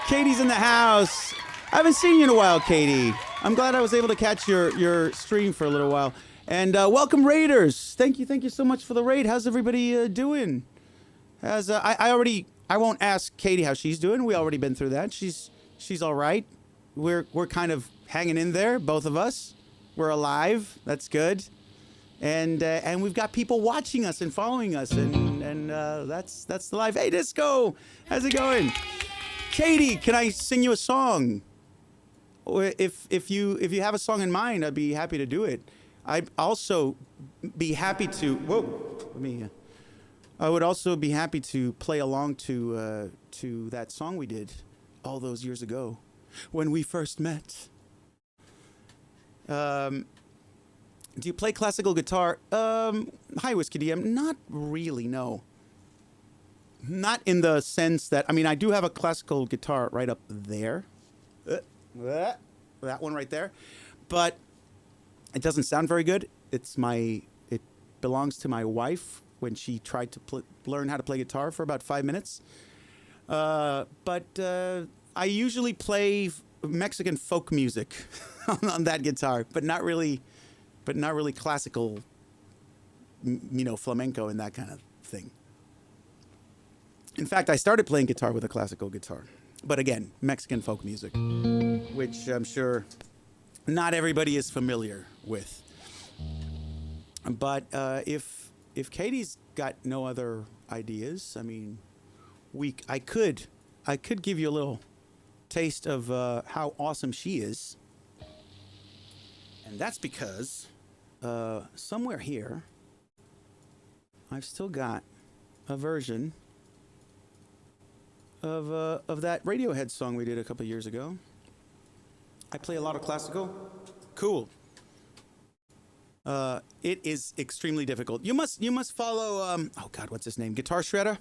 Katie's in the house. I haven't seen you in a while, Katie. I'm glad I was able to catch your stream for a little while. And welcome, Raiders. Thank you so much for the raid. How's everybody doing? I won't ask Katie how she's doing. We already been through that. She's all right. We're kind of hanging in there, both of us. We're alive. That's good. And we've got people watching us and following us, and that's the life. Hey, Disco, how's it going? Katie, can I sing you a song? Or if you have a song in mind, I'd be happy to do it. I'd also be happy to. I would also be happy to play along to that song we did all those years ago when we first met. Do you play classical guitar? Hi, Whiskey DM. Not really, no. Not in the sense that, I do have a classical guitar right up there. That one right there. But it doesn't sound very good. It belongs to my wife when she tried to learn how to play guitar for about 5 minutes. But I usually play Mexican folk music on that guitar, but not really classical, flamenco and that kind of thing. In fact, I started playing guitar with a classical guitar, but again, Mexican folk music, which I'm sure not everybody is familiar with. But if Katie's got no other ideas, I could give you a little taste of how awesome she is, and that's because somewhere here, I've still got a version of that Radiohead song we did a couple years ago. I play a lot of classical. Cool. It is extremely difficult. You must follow. What's his name? Guitar Shredder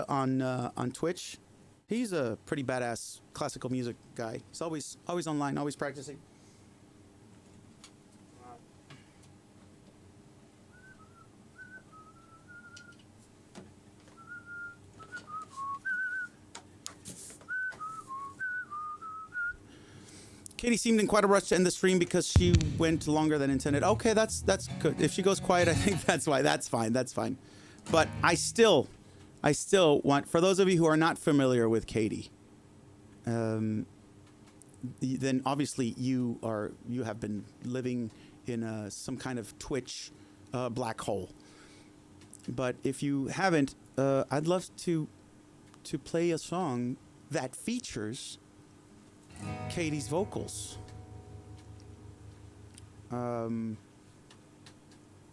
on Twitch. He's a pretty badass classical music guy. He's always online, always practicing. Katie seemed in quite a rush to end the stream because she went longer than intended. Okay, that's good. If she goes quiet, I think that's why. That's fine. But I still want, for those of you who are not familiar with Katie, then obviously you have been living in some kind of Twitch black hole. But if you haven't, I'd love to play a song that features Katie's vocals.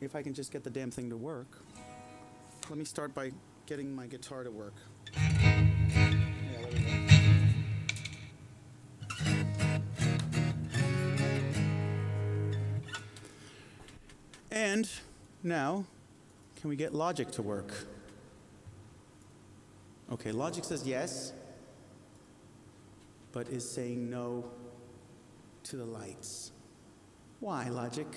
If I can just get the damn thing to work. Let me start by getting my guitar to work. Yeah, there we go. And now, can we get Logic to work? Okay, logic says yes, but is saying no to the lights. Why, logic?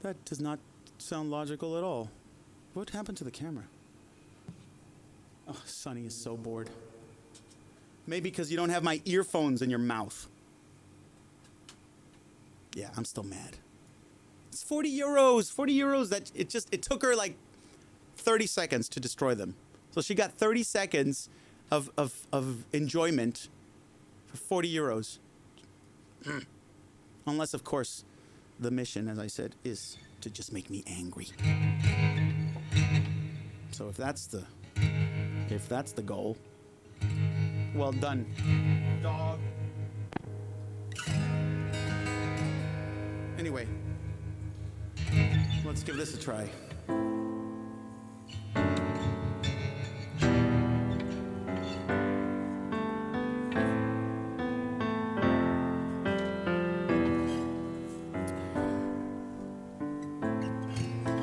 That does not sound logical at all. What happened to the camera? Oh, Sonny is so bored. Maybe because you don't have my earphones in your mouth. Yeah, I'm still mad. It's 40 euros. 40 euros. That it took her like 30 seconds to destroy them. So she got 30 seconds of enjoyment for 40 euros. Unless, of course, the mission, as I said, is to just make me angry. So if that's the goal, well done, dog. Anyway, let's give this a try.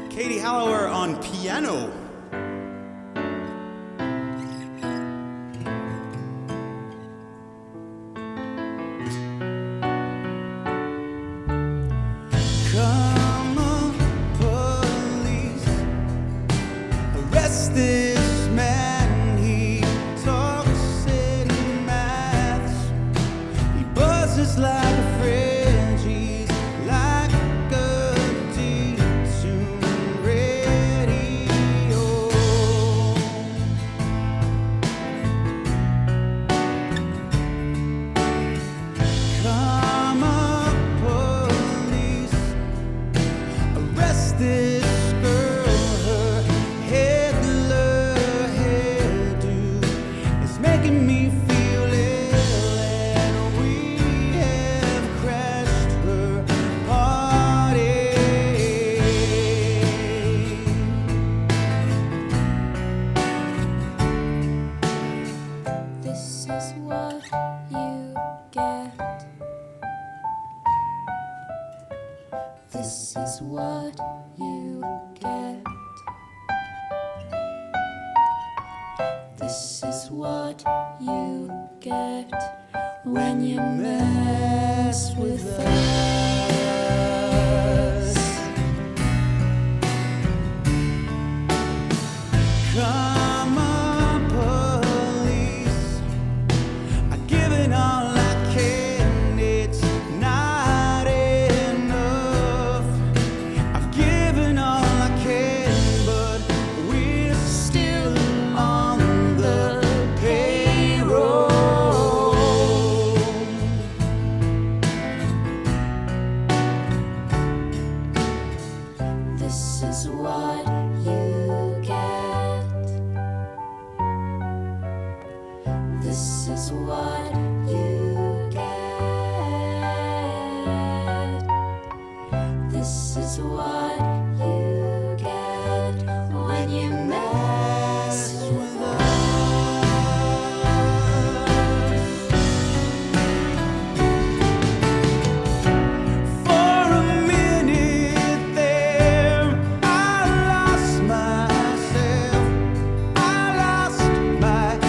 Katie Hallower on piano. Come on, police, arrest this man. He talks in maths. He buzzes like a fringe. He's like a detune radio. Come on, police, arrest this girl. Her Hitler hairdo is making me feel ill, and we have crashed her party. This is what you get. This is what you get. This is what you get when you mess with us. Come on, police. I've given all I can. It's not enough. I've given all I can, but we're still on the payroll. This is what you get. This is what you get. This is what you get when you mess with us. For a minute there, I lost myself. I lost myself.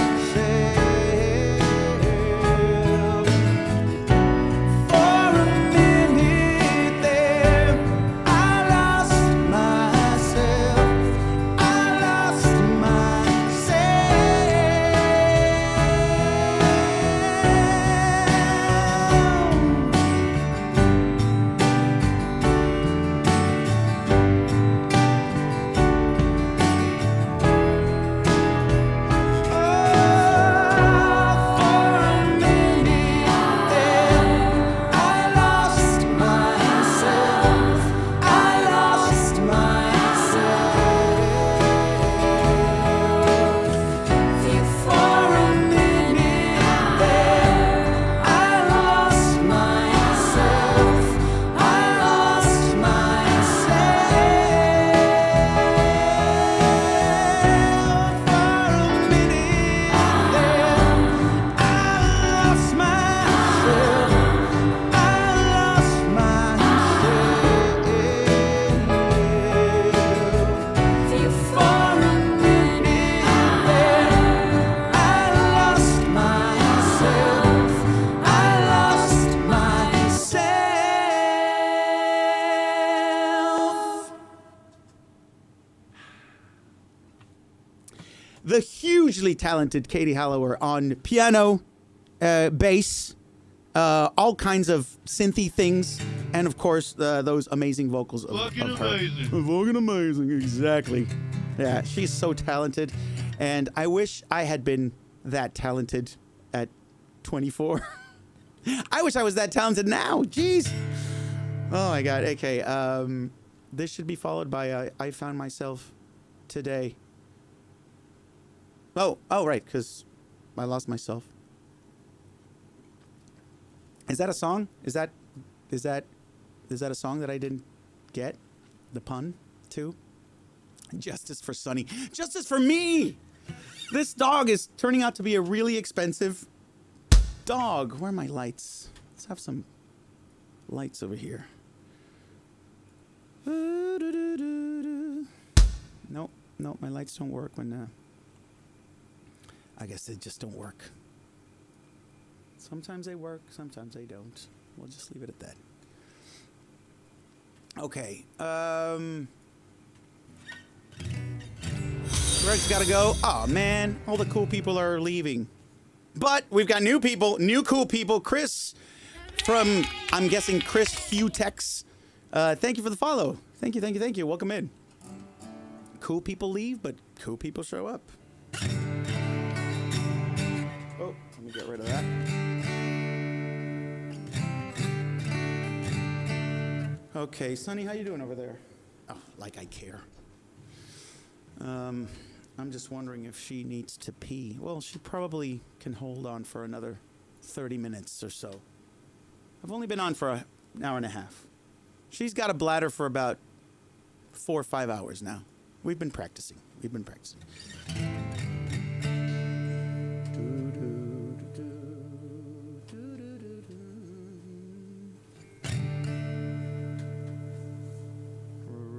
the hugely talented Katie Hallower on piano, bass, all kinds of synthy things, and of course those amazing vocals of her. Fucking amazing, exactly. Yeah, she's so talented, and I wish I had been that talented at 24. I wish I was that talented now. Jeez. Oh my God. Okay. This should be followed by I found myself today. Oh, right, because I lost myself. Is that a song? Is that a song that I didn't get? The pun too? Justice for Sonny. Justice for me! This dog is turning out to be a really expensive dog. Where are my lights? Let's have some lights over here. Nope, my lights don't work when I guess they just don't work. Sometimes they work, sometimes they don't. We'll just leave it at that. Okay. Greg's got to go. Oh, man. All the cool people are leaving. But we've got new people, new cool people. Chris from, I'm guessing, Chris Hutex. Thank you for the follow. Thank you. Welcome in. Cool people leave, but cool people show up. Oh, let me get rid of that. Okay, Sonny, how you doing over there? Oh, like I care. I'm just wondering if she needs to pee. Well, she probably can hold on for another 30 minutes or so. I've only been on for an hour and a half. She's got a bladder for about 4 or 5 hours now. We've been practicing.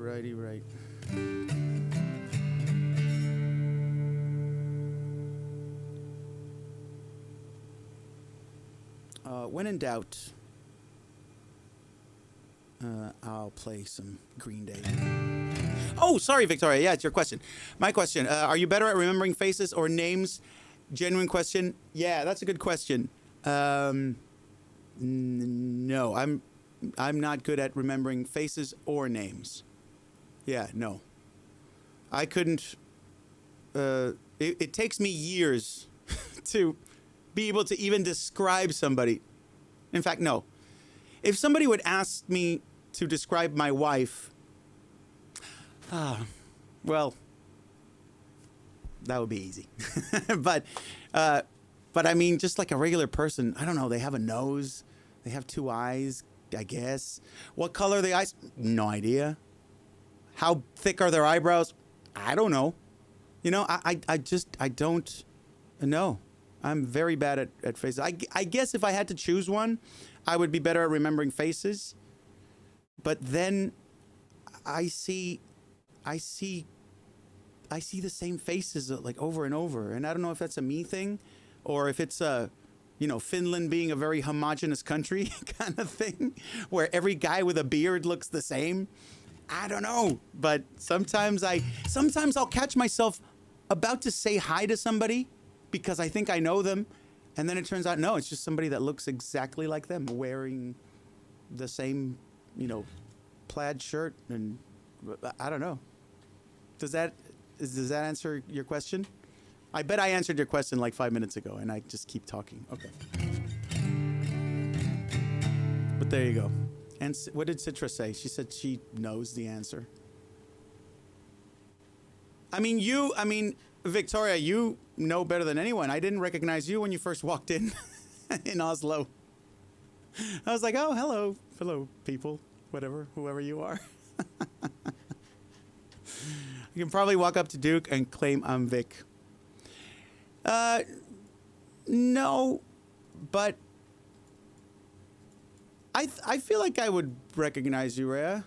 Righty, right. When in doubt, I'll play some Green Day. Oh, sorry, Victoria. Yeah, it's your question. My question. Are you better at remembering faces or names? Genuine question. Yeah, that's a good question. No, I'm not good at remembering faces or names. Yeah, no. I couldn't. It takes me years to be able to even describe somebody. In fact, no. If somebody would ask me to describe my wife, well, that would be easy. But I mean, just like a regular person, I don't know. They have a nose. They have 2 eyes, I guess. What color are the eyes? No idea. How thick are their eyebrows? I don't know. You know, I don't know. I'm very bad at faces. I guess if I had to choose one, I would be better at remembering faces. But then I see the same faces like over and over. And I don't know if that's a me thing or if it's Finland being a very homogenous country kind of thing where every guy with a beard looks the same. I don't know. But sometimes I'll catch myself about to say hi to somebody because I think I know them. And then it turns out, no, it's just somebody that looks exactly like them wearing the same, plaid shirt. And I don't know. Does that answer your question? I bet I answered your question like 5 minutes ago and I just keep talking. Okay. But there you go. And what did Citra say? She said she knows the answer. I mean, Victoria, you know better than anyone. I didn't recognize you when you first walked in Oslo. I was like, oh, hello, people, whoever you are. You can probably walk up to Duke and claim I'm Vic. No, but I feel like I would recognize you, Rhea.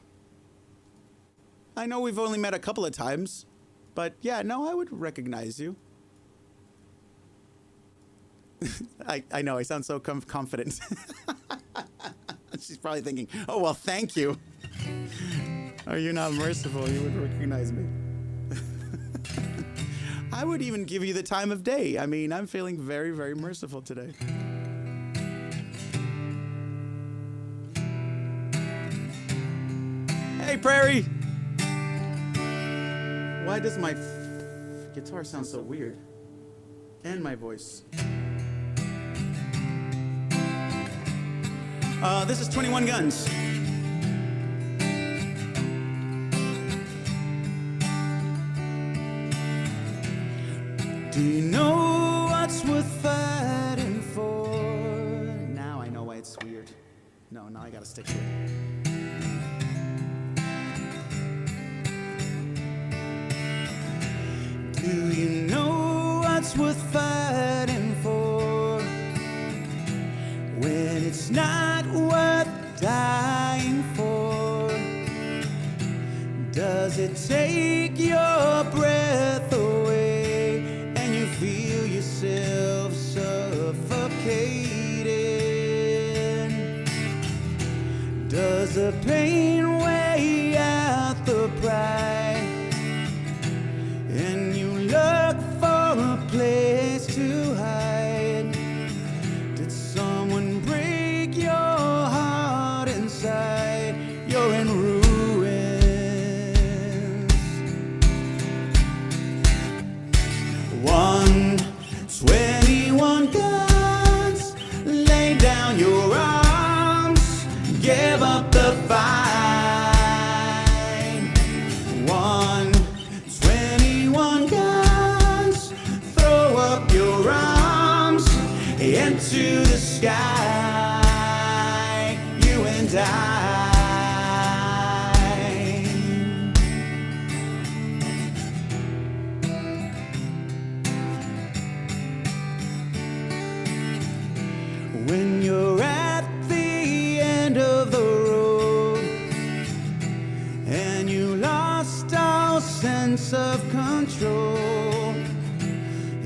I know we've only met a couple of times, but yeah, no, I would recognize you. I know, I sound so confident. She's probably thinking, oh, well, thank you. Are you not merciful? You would recognize me. I would even give you the time of day. I mean, I'm feeling very, very merciful today. Hey, Prairie! Why does my guitar sound so weird? And my voice. This is 21 Guns. Do you know what's worth fighting for? Now I know why it's weird. No, now I gotta stick to it. Do you know what's worth fighting for? When it's not worth dying for? Does it take your breath away and you feel yourself suffocating? Does the pain weigh out the pride and you look for a place to hide? Did someone break your heart inside? You're in ruins. 21 guns, lay down your arms, give up the fight. 21 guns, throw up your arms into the sky, you and I. When you're at the end of the road and you lost all sense of control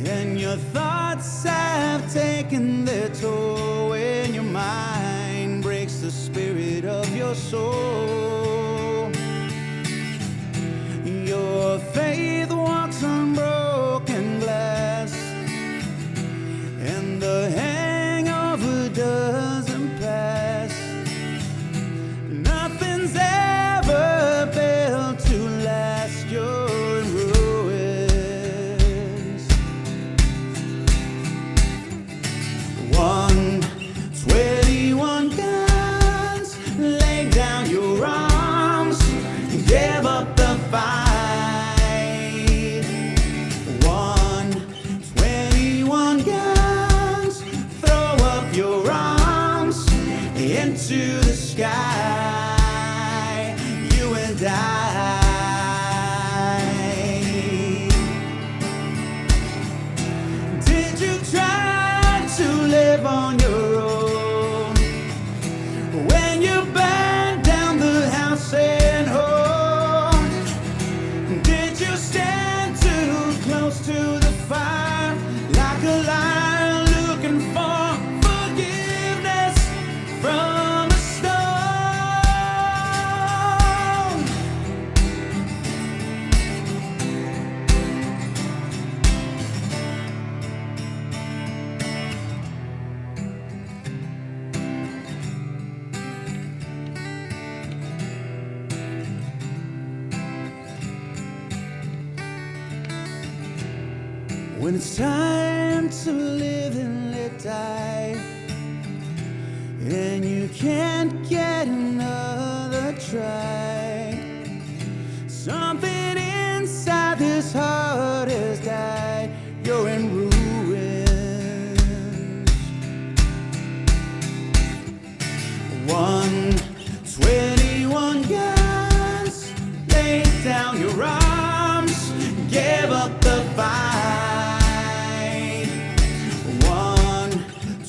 and your thoughts have taken their toll, when your mind breaks the spirit of your soul, your faith walks on broken glass and the hangover doesn't pass. Nothing's ever built to last. You're in ruins. 21 guns, lay down your arms, give up the fight. 21 guns, throw up your arms into the sky, you and I. Did you try to live on your own when you burned down the house and home? Did you stand too close to the fire like a lion looking for forgiveness from a stone? When it's time to live and let die, and you can't get another try, something inside this heart has died. You're in ruins. 21 guns, lay down your arms, give up the fight.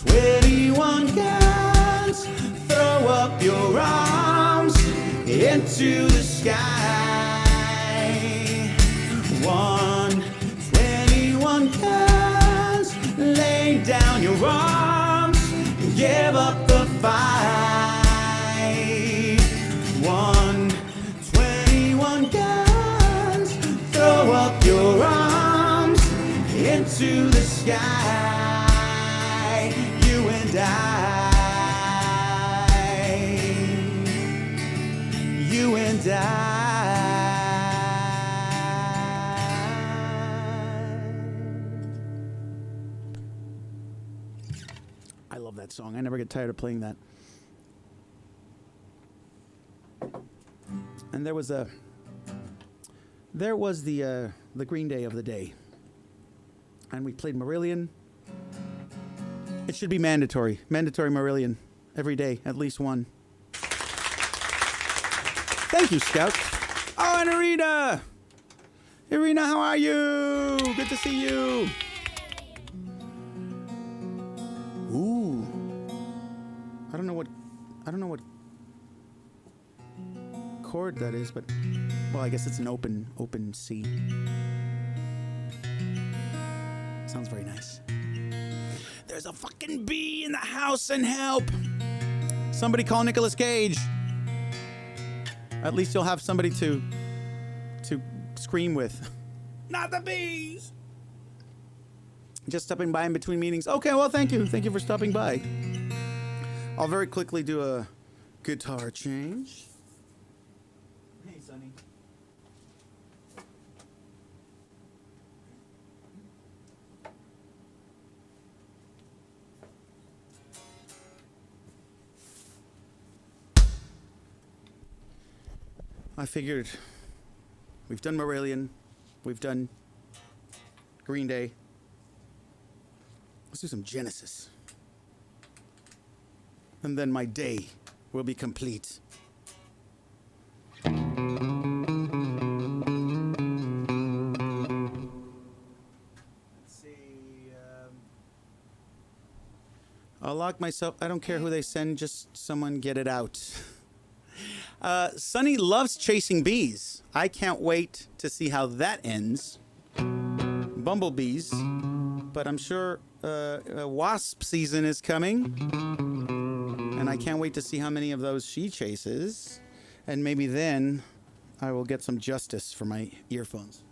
21 guns, throw up your arms into the sky. 21 guns, lay down your arms, give up the fight. 21 guns, throw up your arms, into the sky, you and you and I love that song. I never get tired of playing that. And there was the Green Day of the day, and we played Marillion. It should be mandatory Marillion every day, at least one. Thank you, Scout. Oh, and Irina, how are you? Good to see you. Ooh, I don't know what chord that is, but well, I guess it's an open C. Sounds very nice. There's a fucking bee in the house, and help! Somebody call Nicolas Cage. At least you'll have somebody to scream with. Not the bees! Just stopping by in between meetings. Okay, well, thank you. Thank you for stopping by. I'll very quickly do a guitar change. Hey, Sonny. I figured we've done Marillion, we've done Green Day. Let's do some Genesis. And then my day will be complete. Let's see. I'll lock myself. I don't care who they send, just someone get it out. Sonny loves chasing bees. I can't wait to see how that ends. Bumblebees. But I'm sure wasp season is coming. And I can't wait to see how many of those she chases. And maybe then I will get some justice for my earphones.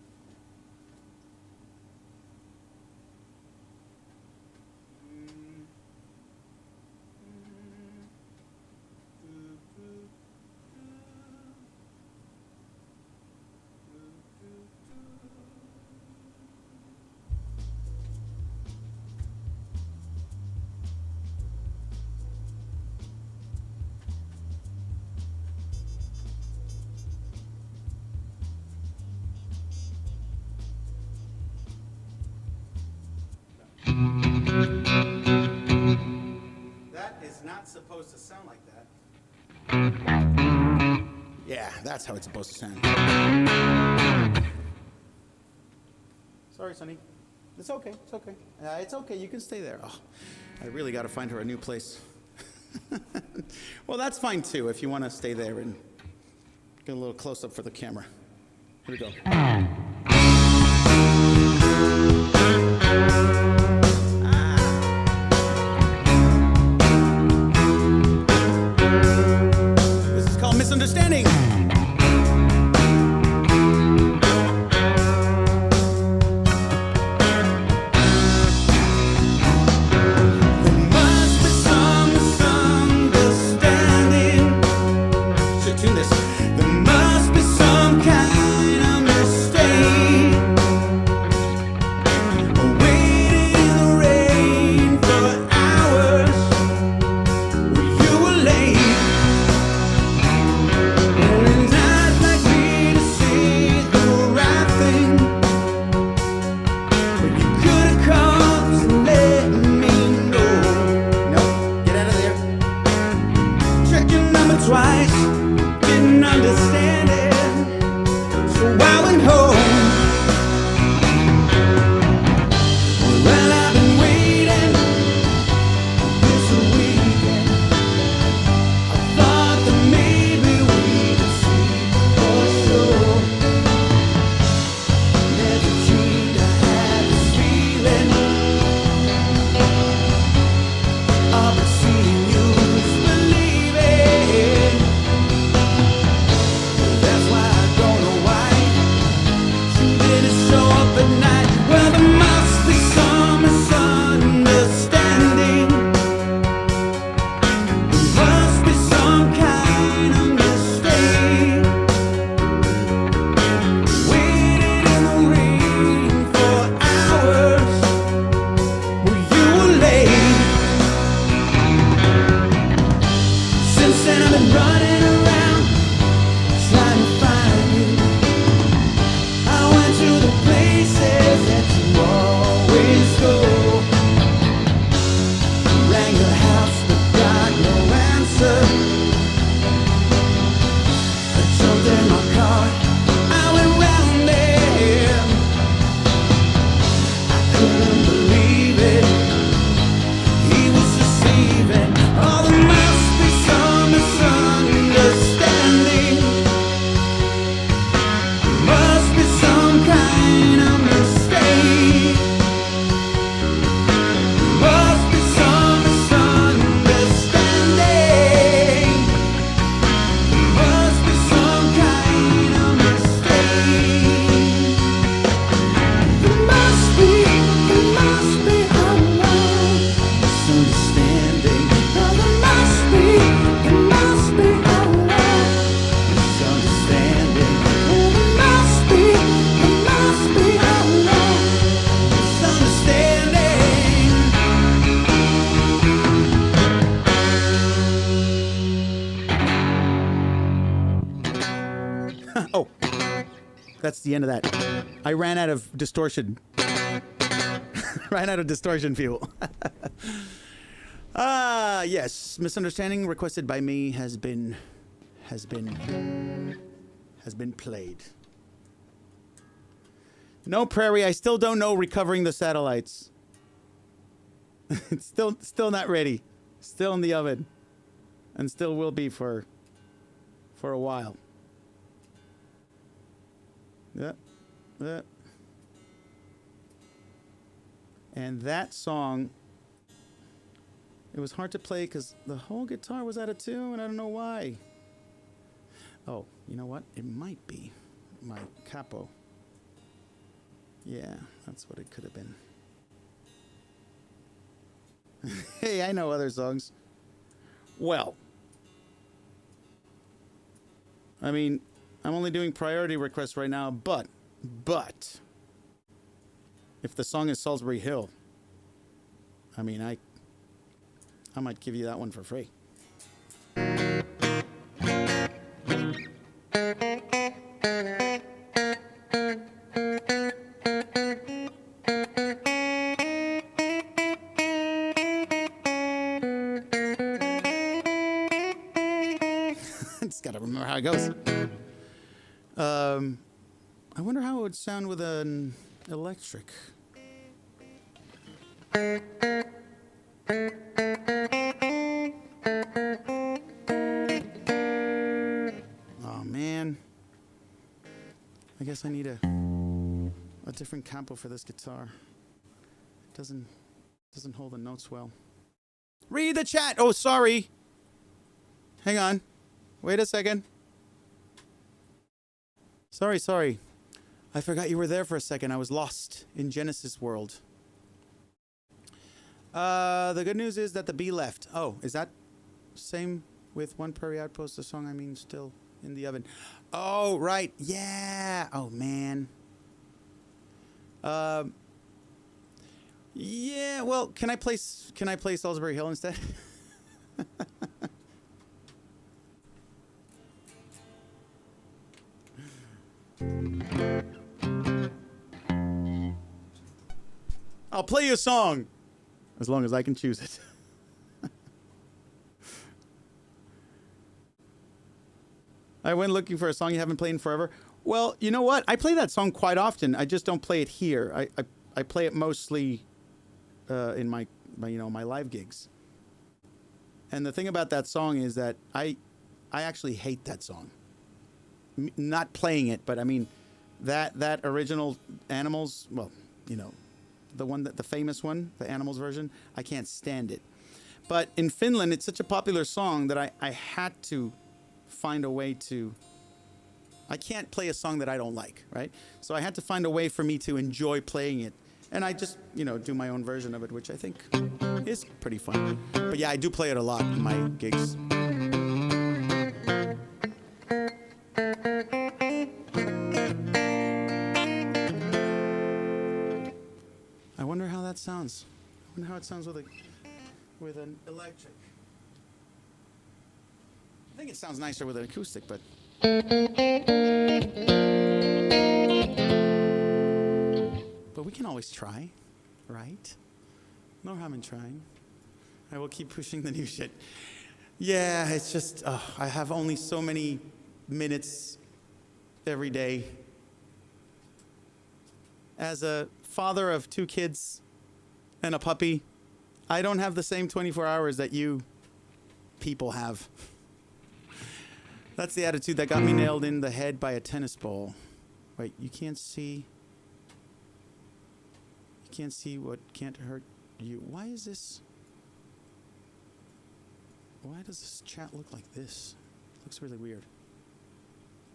Supposed to sound like that. Yeah, that's how it's supposed to sound. Sorry, Sonny. It's okay. It's okay. It's okay. You can stay there. Oh, I really got to find her a new place. Well, that's fine too if you want to stay there and get a little close up for the camera. Here we go. Misunderstanding. Should tune this. There must be some kind of mistake. That's the end of that. I ran out of distortion. Ran out of distortion fuel. Yes. Misunderstanding requested by me has been played. No Prairie. I still don't know Recovering the Satellites. It's still not ready. Still in the oven. And still will be for a while. Yep. Yep. And that song, it was hard to play because the whole guitar was out of tune. I don't know why. Oh, you know what? It might be my capo. Yeah, that's what it could have been. Hey, I know other songs. Well, I mean, I'm only doing priority requests right now, but if the song is Solsbury Hill, I mean, I might give you that one for free. Just gotta remember how it goes. I wonder how it would sound with an electric. Oh man, I guess I need a different capo for this guitar. It doesn't hold the notes well. Read the chat. Oh, sorry. Hang on. Wait a second. Sorry. I forgot you were there for a second. I was lost in Genesis world. The good news is that the bee left. Oh, is that same with One Prairie Outpost, the song, I mean, still in the oven? Oh, right. Yeah. Oh, man. Yeah, well, can I play Solsbury Hill instead? I'll play you a song as long as I can choose it. I went looking for a song you haven't played in forever. Well, you know what? I play that song quite often. I just don't play it here. I play it mostly in my live gigs. And the thing about that song is that I actually hate that song. Not playing it, but I mean that original Animals, well, you know, the famous one, the Animals version, I can't stand it. But in Finland, it's such a popular song that I had to find a way to. I can't play a song that I don't like, right? So I had to find a way for me to enjoy playing it. And I just, do my own version of it, which I think is pretty fun. But yeah, I do play it a lot in my gigs. I wonder how that sounds. I wonder how it sounds with an electric. I think it sounds nicer with an acoustic, but. But we can always try, right? No harm in trying. I will keep pushing the new shit. Yeah, it's just, I have only so many minutes every day. As a father of 2 kids and a puppy, I don't have the same 24 hours that you people have. That's the attitude that got me nailed in the head by a tennis ball. Wait, you can't see what can't hurt you. Why does this chat look like this? It looks really weird.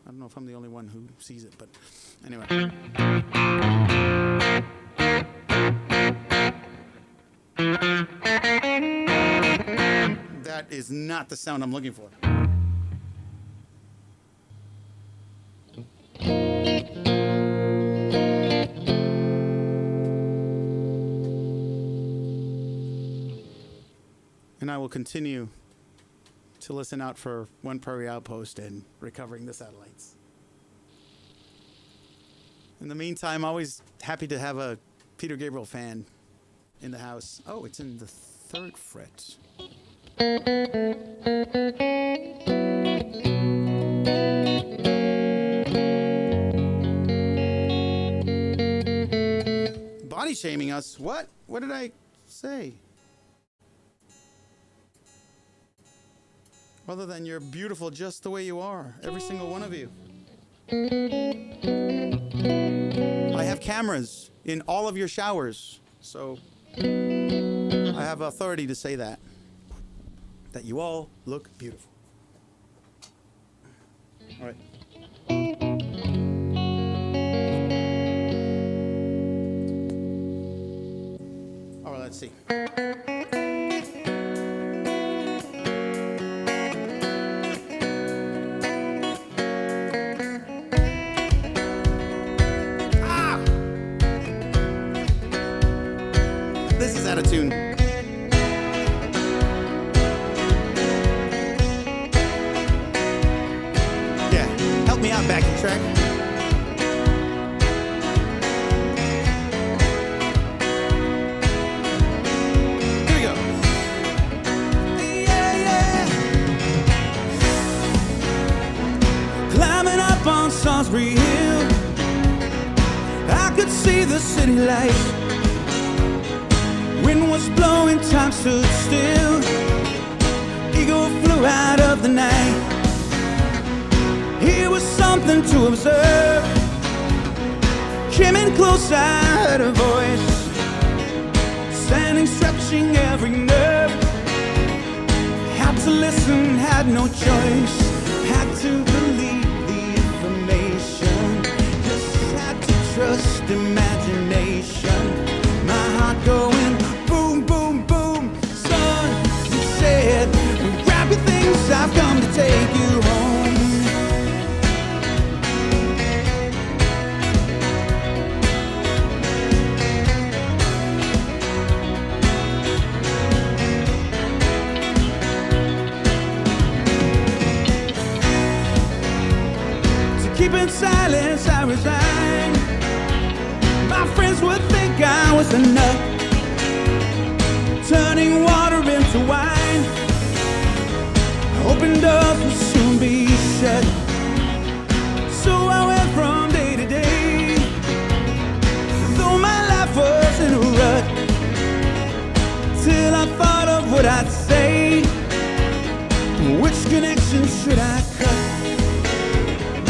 I don't know if I'm the only one who sees it, but anyway. That is not the sound I'm looking for. And I will continue to listen out for One Prairie Outpost and Recovering the Satellites. In the meantime, always happy to have a Peter Gabriel fan in the house. Oh, it's in the 3rd fret. Body shaming us? What? What did I say? Other than you're beautiful just the way you are, every single one of you. I have cameras in all of your showers, so I have authority to say that you all look beautiful. All right. All right, let's see. This is out of tune. Yeah, help me out, backing track. Here we go. Yeah, yeah. Climbing up on Solsbury Hill, I could see the city lights. Wind was blowing, time stood still. Eagle flew out of the night. Here was something to observe. Came in close, I heard a voice, standing, stretching every nerve. Had to listen, had no choice. Had to believe the information. Just had to trust imagination. My heart going boom, boom, boom. Son, he said, grab your things, I've come to take you home. To keep in silence, I resigned. My friends would think I was a nut, turning water into wine. Open doors will soon be shut. So I went from day to day, though my life was in a rut, till I thought of what I'd say. Which connection should I cut?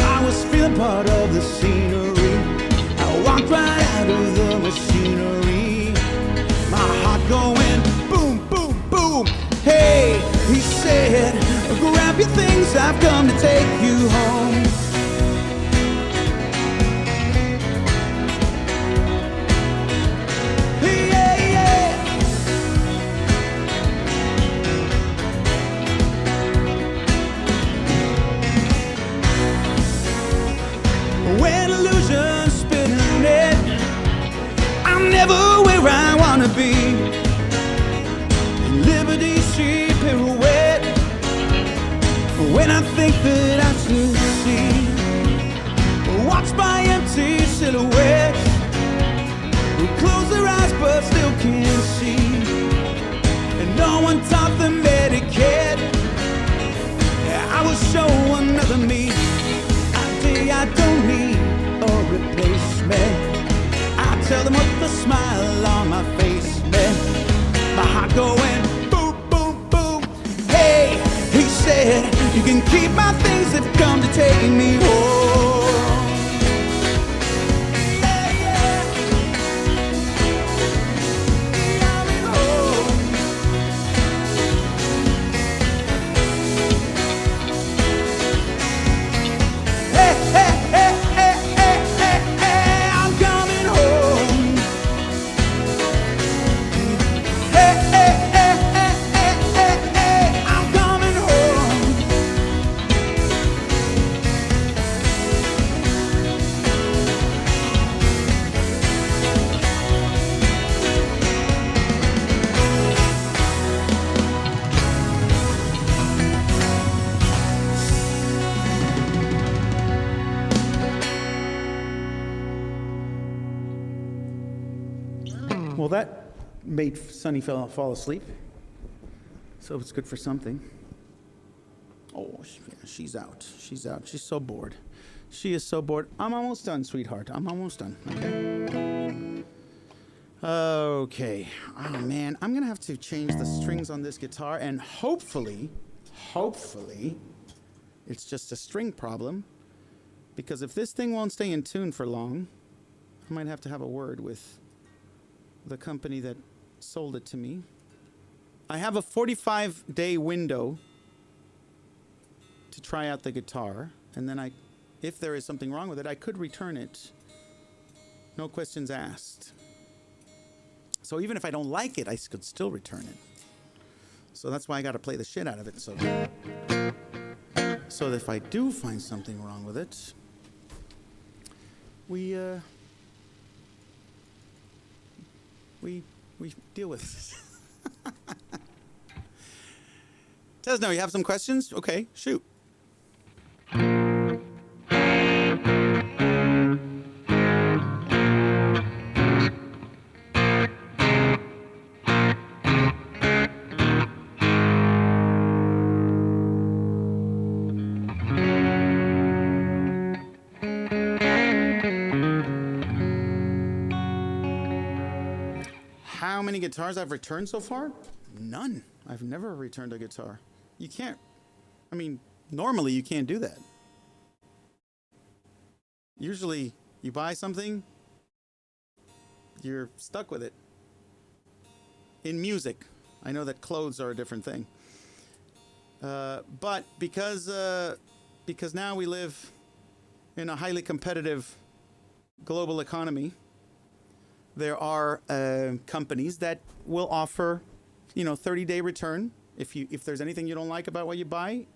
I was feeling part of the scenery. I walked right out of the machinery. My heart going boom, boom, boom. Hey, he said, grab your things, I've come to take you home. Yeah, yeah. When illusions spin a net, I'm never where I wanna be. Liberty she pirouette. When I think that I should see, watched by empty silhouettes who close their eyes but still can't see. And no one taught them etiquette. I will show another me. I don't need a replacement. I tell them with a smile on my face meant. My heart going boom, boom, boom. Hey, he said, you can keep my things, they've come to take me home. Yeah, yeah. Coming home. Hey, hey, hey, hey, hey, hey, hey, I'm coming home. Hey, hey, hey, hey, hey, hey, hey, I'm coming home. that made Sunny fall asleep. So it's good for something. Oh, she's out. She's out. She's so bored. She is so bored. I'm almost done, sweetheart. I'm almost done. Okay. Okay. Oh, man. I'm going to have to change the strings on this guitar, and hopefully, it's just a string problem. Because if this thing won't stay in tune for long, I might have to have a word with the company that sold it to me. I have a 45-day window to try out the guitar, and then if there is something wrong with it, I could return it. No questions asked. So even if I don't like it, I could still return it. So that's why I got to play the shit out of it. So that if I do find something wrong with it, we deal with it. Tesno, you have some questions? Okay, shoot. How many guitars I've returned so far? None. I've never returned a guitar. You can't. I mean, normally you can't do that. Usually you buy something, you're stuck with it. In music, I know that clothes are a different thing. But because now we live in a highly competitive global economy, there are companies that will offer, 30-day return if there's anything you don't like about what you buy.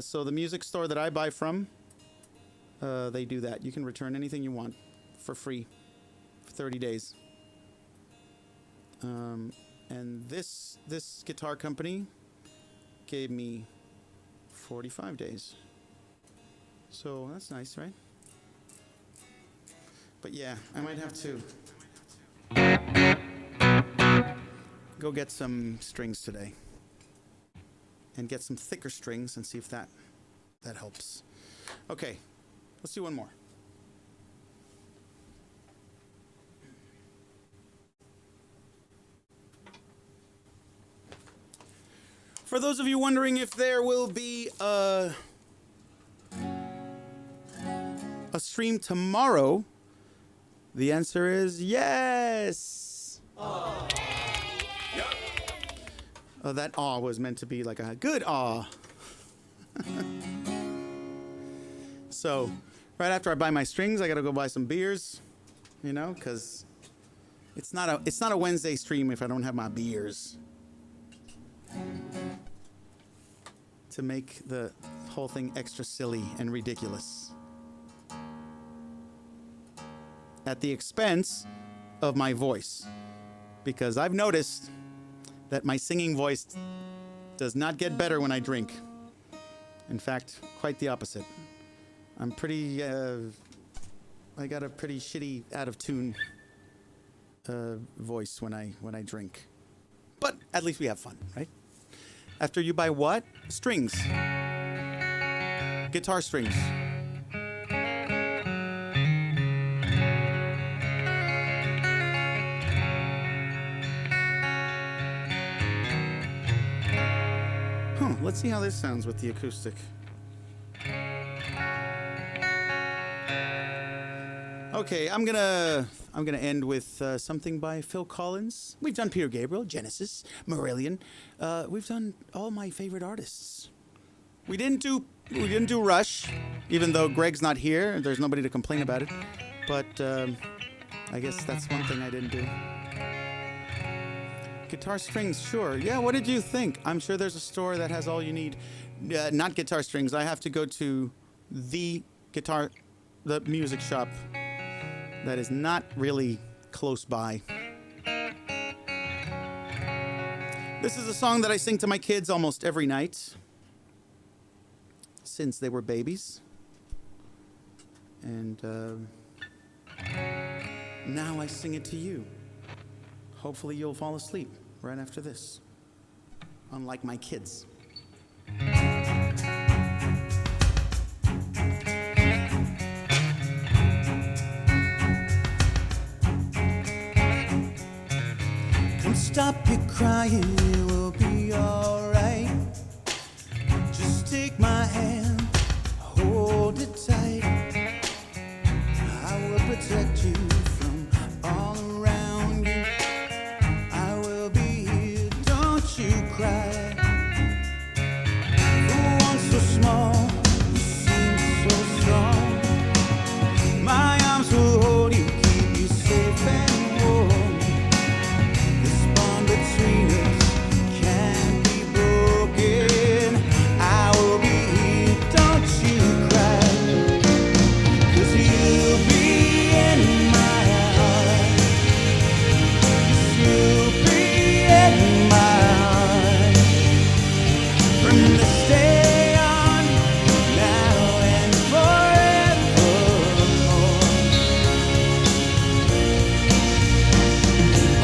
So the music store that I buy from, they do that. You can return anything you want for free for 30 days. And this guitar company gave me 45 days. So that's nice, right? But yeah, I might have to go get some strings today and get some thicker strings and see if that helps. Okay, let's do one more. For those of you wondering if there will be a stream tomorrow, the answer is yes. Oh. That aw was meant to be like a good aw. So, right after I buy my strings, I gotta go buy some beers, because it's not a Wednesday stream if I don't have my beers. To make the whole thing extra silly and ridiculous. At the expense of my voice. Because I've noticed that my singing voice does not get better when I drink. In fact, quite the opposite. I'm pretty, I got a pretty shitty, out of tune voice when I drink. But at least we have fun, right? After you buy what? Strings. Guitar strings. Let's see how this sounds with the acoustic. Okay, I'm gonna end with something by Phil Collins. We've done Peter Gabriel, Genesis, Marillion. We've done all my favorite artists. We didn't do Rush, even though Greg's not here and there's nobody to complain about it. But I guess that's one thing I didn't do. Guitar strings, sure. Yeah, what did you think? I'm sure there's a store that has all you need. Not guitar strings. I have to go to the music shop that is not really close by. This is a song that I sing to my kids almost every night since they were babies. And now I sing it to you. hopefully you'll fall asleep right after this. Unlike my kids. Don't stop your crying, it will be alright. Just take my hand, hold it tight. I will protect you from all around you. I will be here, don't you cry. For one so small, you seem so strong. My arms will hold you, keep you safe and warm. This bond between us can't be broken. I will be here, don't you cry. 'Cause you'll be in my heart. You'll be in my heart. From this day on, now and forevermore.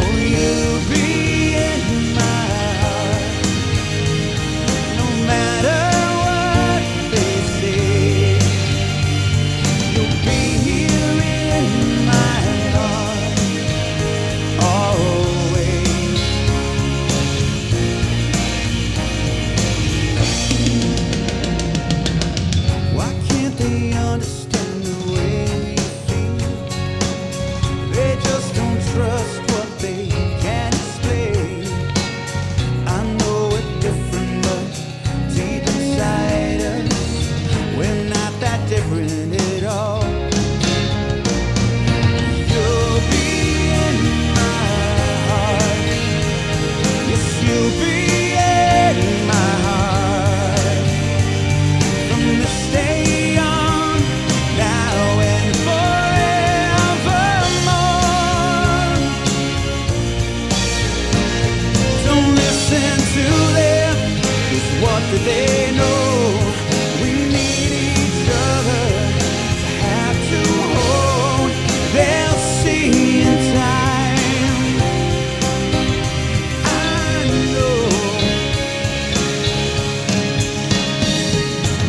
Oh, you'll be in my heart. No matter what they say, you'll be here in my heart, always. Why can't they understand the way we feel? They just don't trust what they can't explain. I know we're different, but deep inside us, we're not that different at all. You'll be in my heart. Yes, you'll be in my heart. From this day on, now and forevermore. Don't listen to them, 'cause what do they know? We need each other to have to hold. They'll see in time. I know.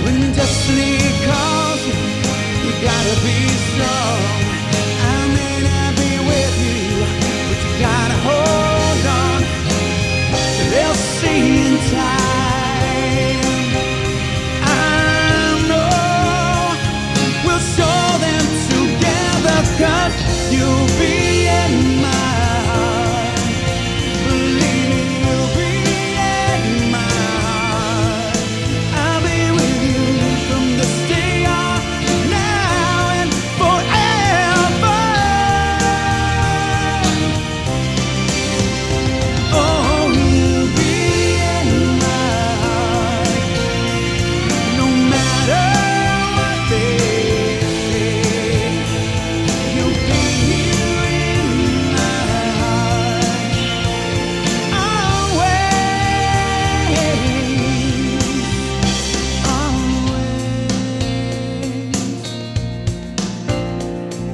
When destiny calls you, you gotta be strong. I may not be with you, but you gotta hold on. They'll see in time. I know. We'll show them together, 'cause you'll be in my heart. Believe me, you'll be in my heart. I'll be with you from this day on, now and forever. Oh, you'll be in my heart. No matter what they say, you'll be here in my heart, always, always.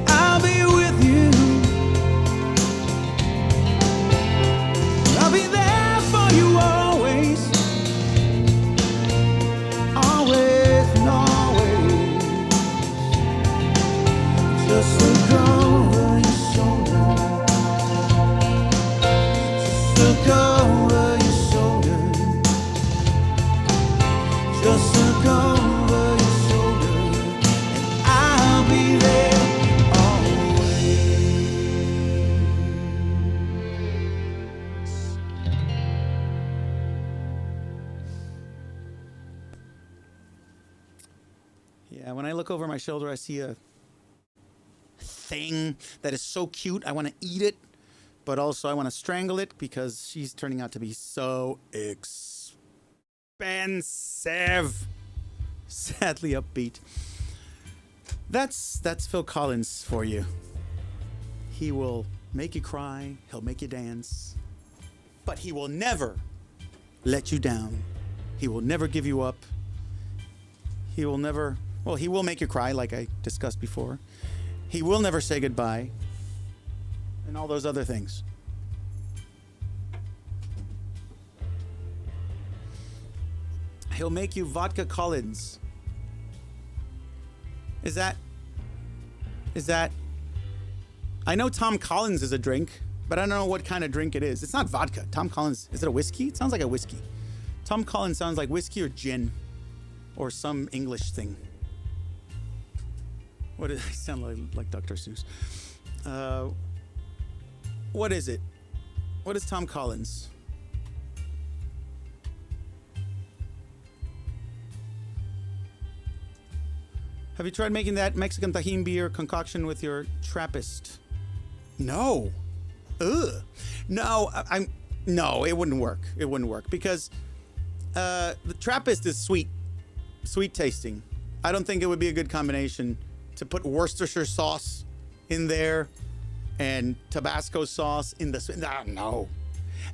I'll be with you. I'll be there for you always, always and always. Just look over your shoulder. Just look over your shoulder. Just look over your shoulder, and I'll be there always. Yeah, when I look over my shoulder, I see a thing that is so cute. I want to eat it, but also I want to strangle it because she's turning out to be so expensive. Sadly upbeat. That's Phil Collins for you. He will make you cry, he'll make you dance, but he will never let you down. He will never give you up. He will never, well, he will make you cry, like I discussed before. He will never say goodbye, and all those other things. He'll make you vodka Collins. Is that? I know Tom Collins is a drink, but I don't know what kind of drink it is. It's not vodka. Tom Collins, is it a whiskey? It sounds like a whiskey. Tom Collins sounds like whiskey or gin or some English thing. What is, I sound like Dr. Seuss. What is it? What is Tom Collins? Have you tried making that Mexican Tajín beer concoction with your Trappist? No. Ugh. No, no, it wouldn't work. It wouldn't work because the Trappist is sweet tasting. I don't think it would be a good combination to put Worcestershire sauce in there and Tabasco sauce in the no.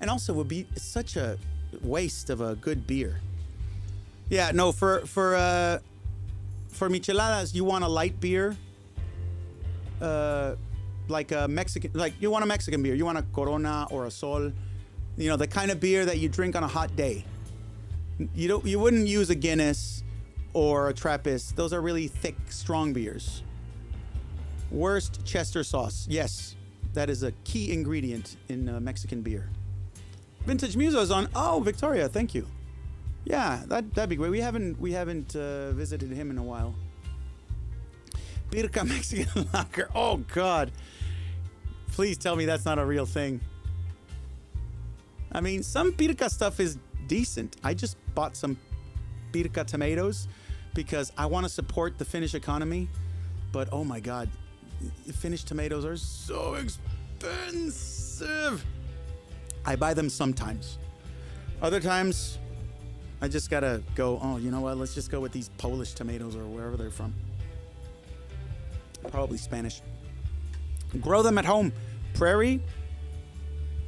And also it would be such a waste of a good beer. Yeah, no, for micheladas, you want a light beer, like a Mexican, like you want a Mexican beer. You want a Corona or a Sol, you know, the kind of beer that you drink on a hot day. You wouldn't use a Guinness or a Trappist. Those are really thick, strong beers. Worcestershire sauce. Yes, that is a key ingredient in Mexican beer. Vintage Muso is on. Oh, Victoria, thank you. Yeah, that'd be great. We haven't visited him in a while. Birka Mexican Lager. Oh God! Please tell me that's not a real thing. I mean, some Birka stuff is decent. I just bought some Birka tomatoes because I want to support the Finnish economy. But oh my God, Finnish tomatoes are so expensive. I buy them sometimes. Other times, I just gotta go, oh, you know what? Let's just go with these Polish tomatoes or wherever they're from. Probably Spanish. Grow them at home. Prairie?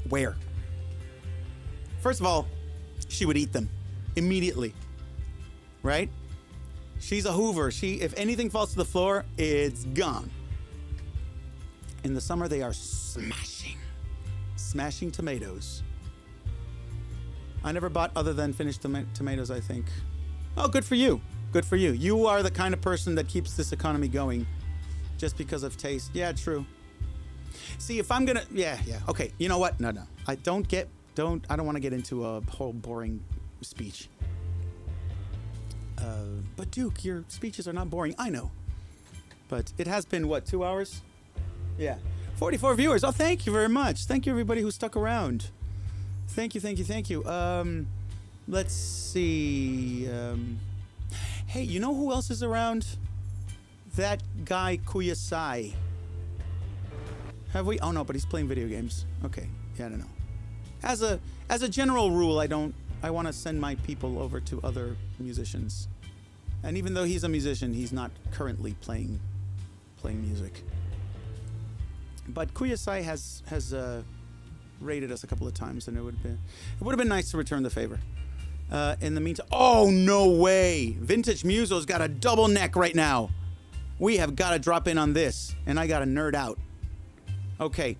Where? First of all, she would eat them immediately. Right? She's a Hoover. If anything falls to the floor, it's gone. In the summer, they are smashing tomatoes. I never bought other than Finnish tomatoes, I think. Oh, good for you. Good for you. You are the kind of person that keeps this economy going just because of taste. Yeah, true. See, if I'm gonna, yeah. Okay, you know what? No. I don't want to get into a whole boring speech. But Duke, your speeches are not boring. I know. But it has been, what, 2 hours? Yeah. 44 viewers. Oh, thank you very much. Thank you, everybody who stuck around. Thank you. Let's see. Hey, you know who else is around? That guy, Kuyasai. Have we? Oh, no, but he's playing video games. Okay. Yeah, I don't know. As a general rule, I want to send my people over to other musicians. And even though he's a musician, he's not currently playing music. But Kuyasai has raided us a couple of times, and it would have been nice to return the favor. In the meantime, oh no way! Vintage Muso's got a double neck right now. We have got to drop in on this, and I got to nerd out. Okay,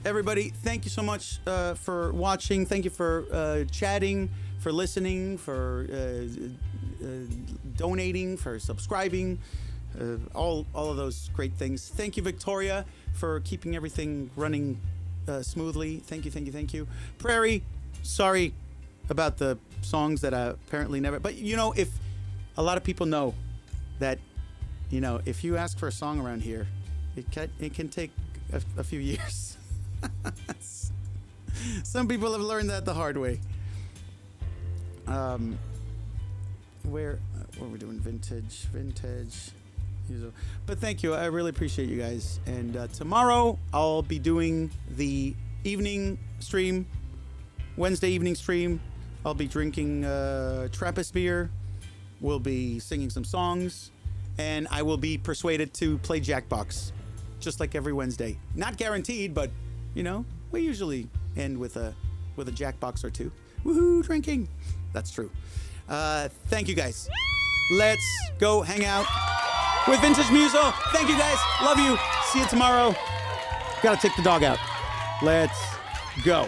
everybody, thank you so much for watching. Thank you for chatting, for listening, for donating, for subscribing, all of those great things. Thank you, Victoria, for keeping everything running smoothly. Thank you. Prairie, sorry about the songs that I apparently never. But you know, if a lot of people know that, you know, if you ask for a song around here, it can take a few years. Some people have learned that the hard way. What are we doing? Vintage. But thank you. I really appreciate you guys. And tomorrow I'll be doing the evening stream, Wednesday evening stream. I'll be drinking Trappist beer. We'll be singing some songs, and I will be persuaded to play Jackbox, just like every Wednesday. Not guaranteed, but you know, we usually end with a Jackbox or two. Woohoo, drinking. That's true. Thank you guys. Let's go hang out with Vintage Muso. Thank you guys. Love you. See you tomorrow. Gotta take the dog out. Let's go.